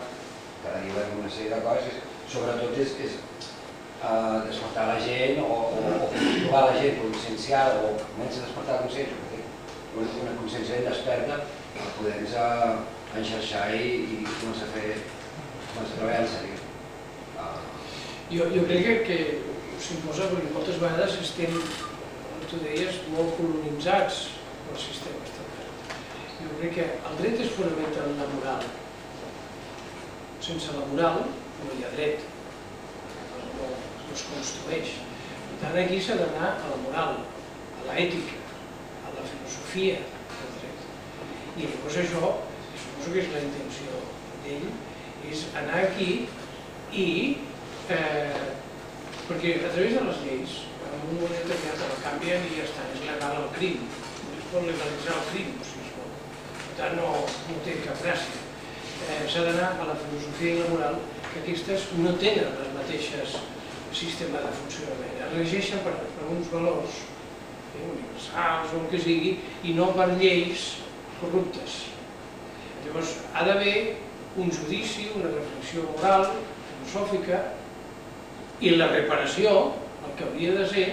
F: que deriva en una sèrie de coses. Sobretot és despertar la gent o trobar la gent conscienciada o que comença a despertar la consciència, perquè una consciència ben desperta per poder-nos enxarxar i començar a treballar en sèrio.
E: Jo crec que s'imposa perquè moltes vegades estem, com tu deies, molt colonitzats pel sistema establert. Jo crec que el dret es fonamenta en la moral. Sense la moral no hi ha dret. No es construeix. Per tant, aquí s'ha d'anar a la moral, a l'ètica, a la filosofia del dret. I llavors això, suposo que és la intenció d'ell, és anar aquí i, perquè a través de les lleis, en un moment determinat el canvien i ja està, és legal el crim, es pot legalitzar el crim, per tant no té cap gràcia. S'ha d'anar a la filosofia i la moral, que aquestes no tenen les mateixes sistema de funcionament, es regeixen per uns valors universals o el que sigui, i no per lleis corruptes. Llavors, ha d'haver un judici, una reflexió moral, filosòfica, i la reparació, el que hauria de ser,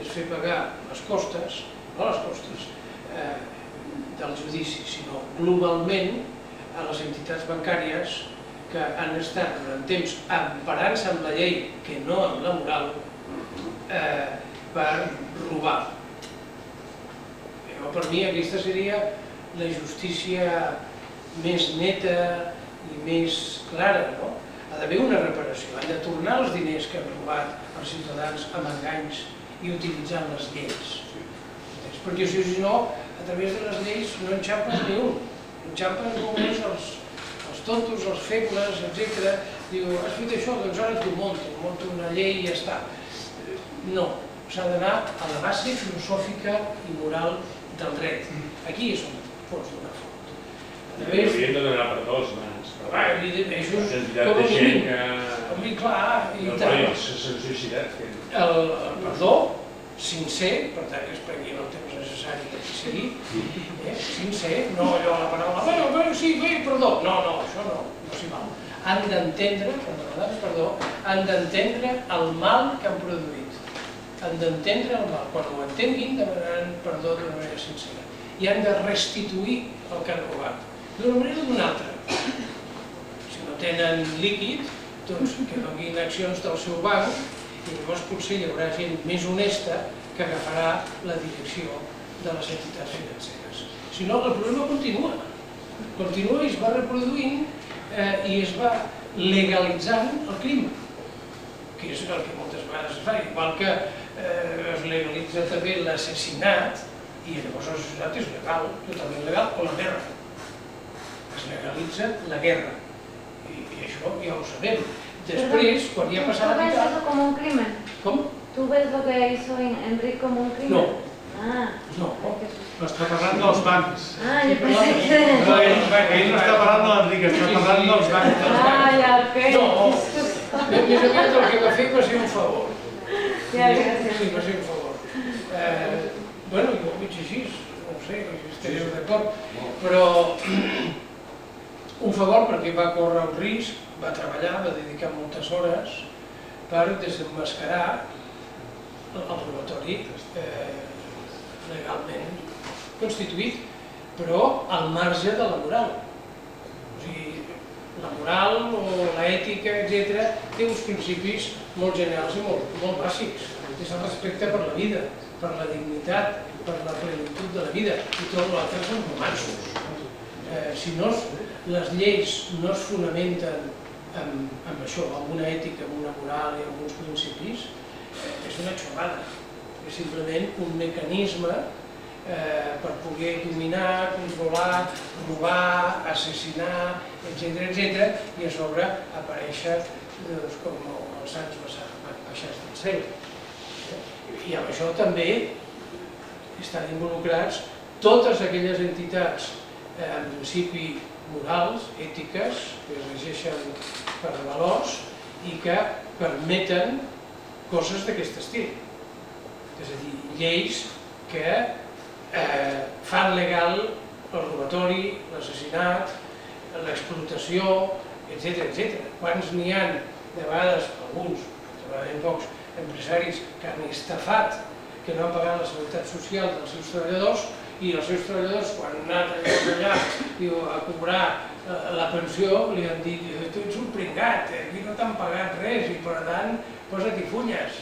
E: és fer pagar les costes, no les costes del judici, sinó globalment a les entitats bancàries que han estat durant temps emparant-se amb la llei, que no amb la moral, per robar. Per mi aquesta seria la justícia més neta i més clara, no? Ha d'haver una reparació, han de tornar els diners que han robat els ciutadans amb enganys i utilitzant les lleis. Perquè si no, a través de les lleis no enxampes ni un, enxampes només els tontos, els febles, etc. Diu, has fet això, doncs ara t'ho monto una llei i ja està. No, s'ha d'anar a la base filosòfica i moral del dret. Aquí és on pots donar fort.
G: Hauríem de donar per dos mans.
E: Evidentment, això és
G: quantitat de gent que...
E: Com a clar, i
G: tant. S'han suïcidat.
E: El perdó sincer, per tant que es prenguin el temps necessari que sigui, sincer, no allò la paraula, sí, bé, perdó, no, això no s'hi val. Han d'entendre, quan demanem perdó, han d'entendre el mal que han produït. Han d'entendre el mal. Quan ho entenguin, demanaran perdó d'una manera sincera. I han de restituir el que han robat, d'una manera o d'una altra. Si no tenen líquid, doncs que donin accions del seu banc, i llavors potser hi haurà gent més honesta que agafarà la direcció de les entitats financeres. Si no, el problema continua i es va reproduint i es va legalitzant el crim, que és el que moltes vegades es fa, igual que es legalitza també l'assassinat, i llavors l'assassinat és legal, totalment legal, o la guerra. Es legalitza la guerra, i això ja ho sabem. Después, cuando ya pasa la
H: ¿Tú ves
E: mitad...
H: eso como un crimen?
E: ¿Cómo?
H: ¿Tú ves lo que hizo Enrique como un crimen?
E: No.
H: No.
A: No està parlant dels bancs.
H: Yo pensé que...
A: Ell no està parlant de l'Enric, està parlant dels bancs.
H: Ya, ok.
E: No, més aviat el que va fer va ser un favor.
H: Ja, gràcies.
E: Sí, va ser un favor. Bueno, jo ho veig així, no ho sé, estareu d'acord, però un favor perquè va córrer un risc, va treballar, va dedicar moltes hores per desemmascarar el robatori legalment constituït, però al marge de la moral. O sigui, la moral o l'ètica, etc., té uns principis molt generals i molt bàsics. És el respecte per la vida, per la dignitat, per la plenitud de la vida, i tot l'altre són romanços. Si no, les lleis no es fonamenten amb això, amb una ètica, amb una moral i amb uns principis, és una xorrada. És simplement un mecanisme per poder dominar, controlar, robar, assassinar, etc., i a sobre aparèixer com els sants baixats del cel. I amb això també estan involucrats totes aquelles entitats en principi morals, ètiques, que es regeixen per valors i que permeten coses d'aquest estil. És a dir, lleis que fan legal el robatori, l'assassinat, l'explotació, etc. Quants n'hi ha, de vegades, alguns, probablement pocs, empresaris que han estafat, que no han pagat la seguretat social dels seus treballadors, i els seus treballadors, quan han anat allà a cobrar la pensió, li han dit: tu ets un pringat, aquí no t'han pagat res i per tant posa-t'hi fulles.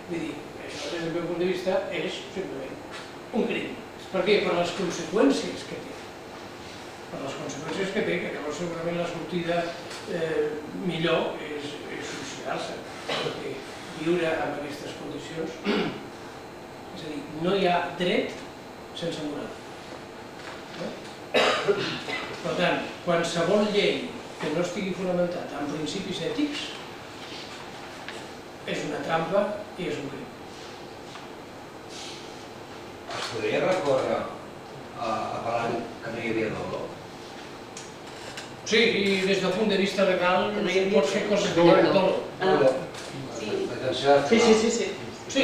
E: Vull dir, això des del meu punt de vista és simplement un crim. Per què? Per les conseqüències que té. Per les conseqüències que té, que llavors segurament la sortida millor és suïcidar-se, perquè viure en aquestes condicions, és a dir, no hi ha dret sense moral. Per tant, qualsevol llei que no estigui fonamentada en principis ètics és una trampa i és un crim.
F: Es podria recórrer apel·lant que no hi havia dolor?
E: Sí, i des del punt de vista legal
C: Que no hi havia
E: pot fer coses que
C: dolor.
E: tenen dolor.
F: L'atenció a
E: Sí,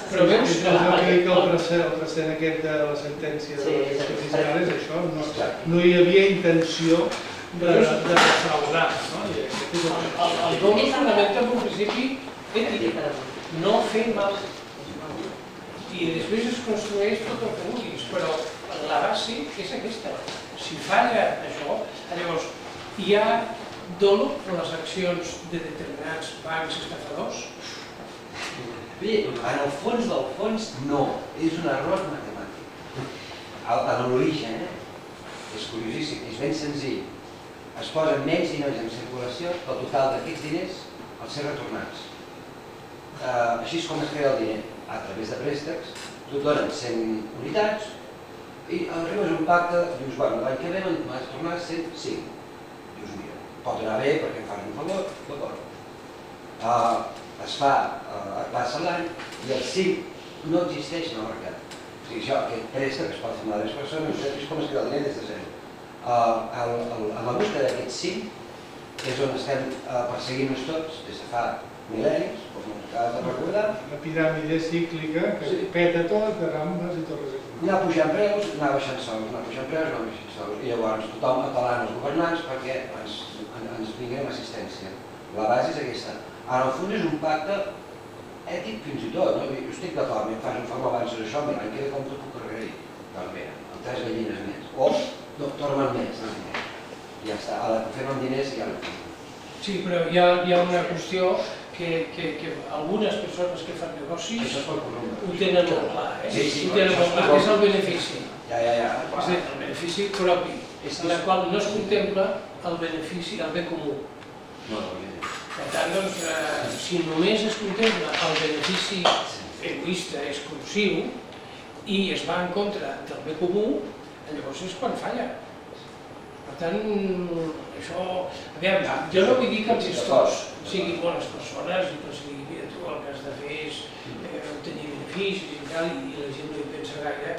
A: Però veus, el precedent aquest de la sentència de la Fiscalia Fiscal és això, no hi havia intenció de defraudar, no?
E: el dol es fonamenta en un principi ètic, no fer mal. I després es construeix tot el que vulguis, però la base és aquesta. Si falla això, llavors hi ha dolo per les accions de determinats bancs estafadors?
F: Bé, en el fons del fons, no. És un error matemàtic. En l'origen, és curiosíssim, és ben senzill. Es posen menys diners en circulació, el total d'aquests diners els ser retornats. Així és com es crea el diner, a través de préstecs. Tu et donen 100 unitats i arribes a un pacte, dius, bueno, l'any que ve m'has tornat 105. Dius, mira, pot anar bé perquè em fas un favor, d'acord. Es passa l'any i el 5 no existeix en el mercat. O sigui, això, aquest préstec es pot fer amb altres persones, és com es crea el diner des de zero. En la busca d'aquests 5 és on estem perseguint-nos tots des de fa mil·lennis, com ens acabes de recordar.
A: La piràmide cíclica que peta tot, carambes i torres aquí.
F: Anar pujant preus, anar baixant sols, anar pujant preus, anar baixant sols. I llavors tothom apel·lant als governants perquè ens vinguin amb assistència. La base és aquesta. Ara, al fons és un pacte ètic fins i tot, no? Jo estic d'acord, em fas un favor abans d'això, mira, l'any que ve com t'ho puc agrair? Doncs bé, amb 3 gallines més. O, no, torna'm més, no diners. Ja està, a la que fem amb diners ja no fem.
E: Sí, però hi ha una qüestió que algunes persones que fan negocis ho tenen molt clar, ho tenen molt clar, que és el benefici.
F: Ja.
E: És a dir, el benefici propi, en la qual no es contempla el benefici, el bé comú.
F: No,
E: Per tant, doncs, si només es contempla el benefici egoista, exclusiu, i es va en contra del bé comú, llavors és quan falla. Per tant, això... Aviam, jo no vull dir que els gestors siguin bones persones i que els digui, mira, tu el que has de fer és obtenir beneficis i tal, i la gent no hi pensa gaire,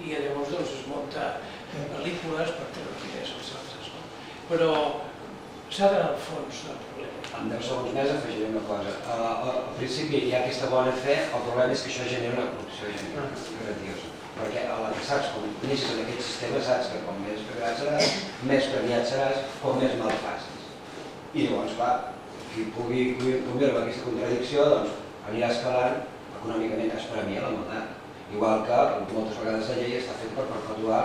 E: i llavors doncs es munta pel·lícules per treure diners als altres. Però s'ha d'anar al fons del problema.
F: En 10 segons més afegiré una cosa. Al principi hi ha aquesta bona fe, el problema és que això genera una corrupció grandiosa. Perquè saps, quan neixes en aquest sistema, saps que com més pregat seràs, més premiat seràs, com més mal facis. I llavors, clar, qui pugui conviure amb aquesta contradicció, doncs anirà escalant econòmicament, es premia la maldat. Igual que moltes vegades la llei està feta per perpetuar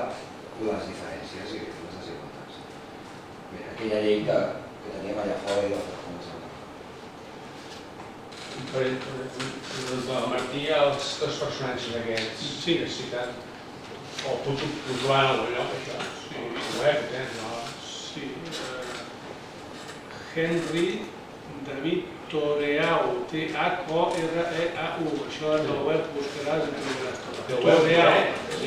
F: les diferències i les desigualtats. Aquella llei que teníem allà fora i del que començava.
G: Martí, els dos personatges aquests que has citat, o puntuant en el lloc, això,
A: Sí. Henry David Toreau, T-H-O-R-E-A-U. Això en el web buscaràs i trobaràs. Toreau.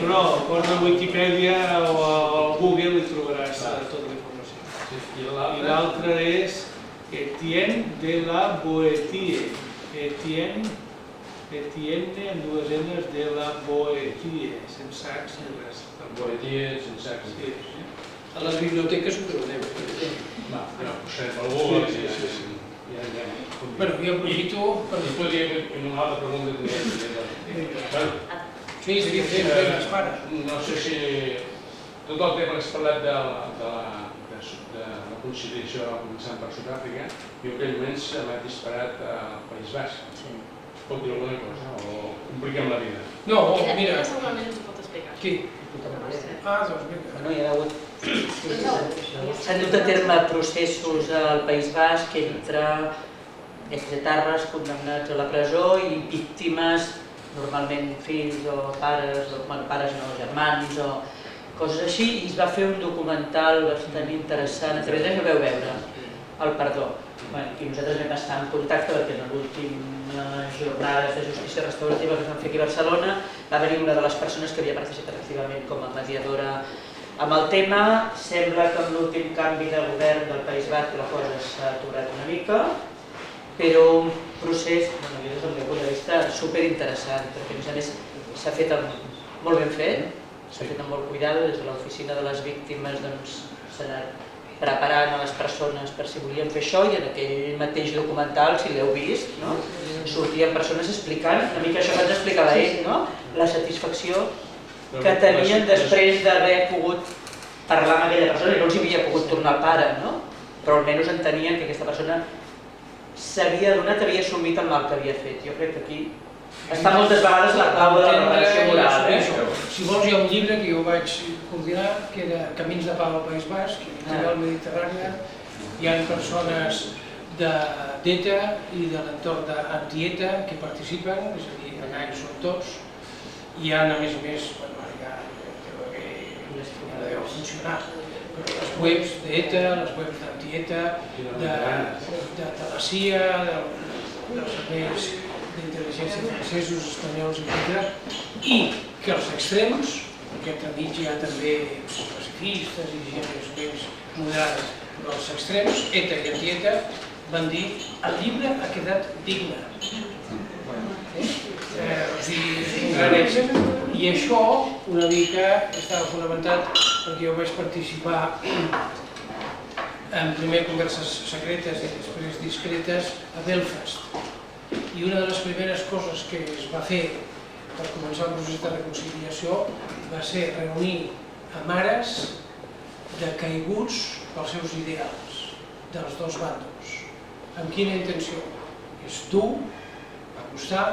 A: No, posa a Wikipedia o al Google i trobaràs tota la informació. I l'altre és Etienne de la Boétie. Etienne, amb dues N's, de la Boétie, sense sacs ni res.
G: Boétie, sense sacs.
E: A les biblioteques ho trobarem.
G: Va, ja ho posarem pel Google.
E: Bueno, jo aprofito per...
G: Després hi ha una altra pregunta també.
E: Sí, seria fer les pares.
G: No sé si tot el tema que has parlat de la conciliació començant per Sud-àfrica, jo en aquell moment m'ha disparat al País Basc. Es pot dir alguna cosa o compliquem la vida?
E: No, mira...
D: Ella segurament ens ho pot explicar.
E: Qui? Ah, doncs vinga.
C: No, hi ha hagut... S'han dut a terme processos al País Basc entre exetarres condemnats a la presó i víctimes, normalment fills o pares, bueno, pares no, germans o coses així, i es va fer un documental bastant interessant, a TV3 el veu veure, el Perdó. I nosaltres vam estar en contacte perquè en l'últimes jornades de justícia restaurativa que es van fer aquí a Barcelona va venir una de les persones que havia participat activament com a mediadora
I: Amb el tema, sembla que amb l'últim canvi de govern del País Basc la cosa s'ha aturat una mica, però un procés, jo des del meu punt de vista, superinteressant, perquè a més s'ha fet molt ben fet, s'ha fet amb molt cuidado, des de l'oficina de les víctimes s'ha anat preparant a les persones per si volien fer això, i en aquell mateix documental, si l'heu vist, sortien persones explicant, una mica això que ens explicava ell, la satisfacció que tenien després d'haver pogut parlar amb aquella persona, i no els havia pogut tornar al pare, però almenys entenien que aquesta persona s'havia adonat, havia assumit el mal que havia fet. Jo crec que aquí està moltes vegades la clau de la reparació moral.
E: Si vols, hi ha un llibre que jo vaig coordinar, que era Camins de Pau al País Basc, Litoral Mediterrània. Hi ha persones d'ETA i de l'entorn d'anti-ETA que participen, és a dir, allà hi són tots. Hi ha, a més, ja deu funcionar, però les webs d'ETA, les webs d'anti-ETA, de la CIA, dels serveis d'intel·ligència francesos, espanyols, etc. I que els extrems, perquè entremig hi ha també pacifistes i gent més moderades, però els extrems, ETA i anti-ETA, van dir el llibre ha quedat digne. O sigui, és un gran èxit. I això una mica estava fonamentat perquè jo vaig participar en primer converses secretes i després discretes a Belfast. I una de les primeres coses que es va fer per començar el procés de reconciliació va ser reunir a mares de caiguts pels seus ideals, dels dos bàndols. Amb quina intenció? És dur, va costar,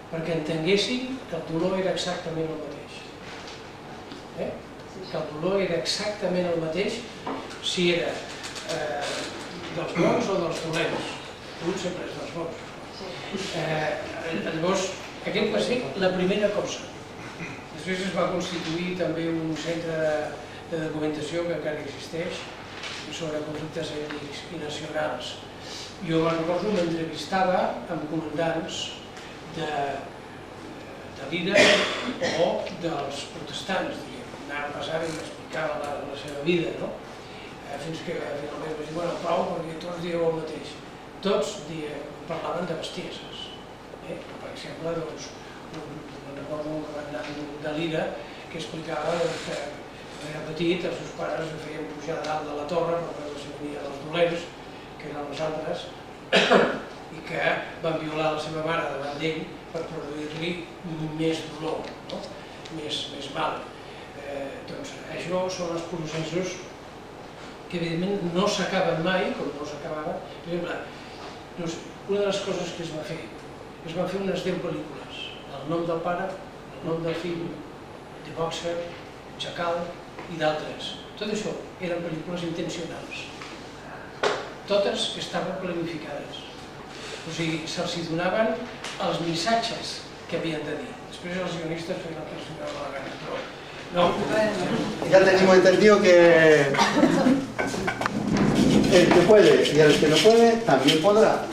E: perquè entenguessin que el dolor era exactament el mateix. Que el dolor era exactament el mateix si era dels bons o dels dolents. Un sempre és dels bons. Llavors, aquest va ser la primera cosa. Després es va constituir també un centre de documentació que encara existeix sobre conflictes ètnics i nacionals. Jo me'n recordo, m'entrevistava amb comandants de l'IRA o dels protestants, anava passant i m'explicava la seva vida, fins que finalment vaig dir, bueno, Pau, perquè tots dieu el mateix. Tots parlaven de bestieses. Per exemple, me'n recordo un comandant de l'IRA que explicava que quan era petit els seus pares el feien pujar dalt de la torre per veure si venia dels dolents, que eren els altres, i que van violar la seva mare davant d'ell per produir-li més dolor, més mal. Doncs això són els processos que evidentment no s'acaben mai, com no s'acabaven. Per exemple, una de les coses que es va fer unes 10 pel·lícules, El nom del pare, El nom del fill, The Boxer, Chacal i d'altres. Tot això eren pel·lícules intencionals. Totes estaven planificades. O sigui, se'ls donaven els missatges que havien de dir. Després els guionistes feien el que els donava la gana, però no.
J: Ya tenemos entendido que el que puede y el que no puede también podrá.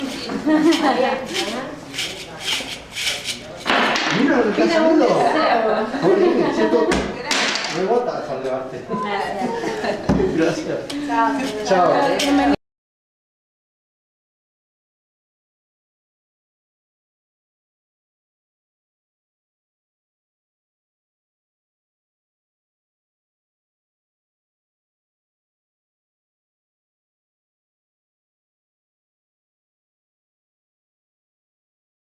J: Mira lo que ha salido. Oye, siento rebotas al debate. Gracias. Chao.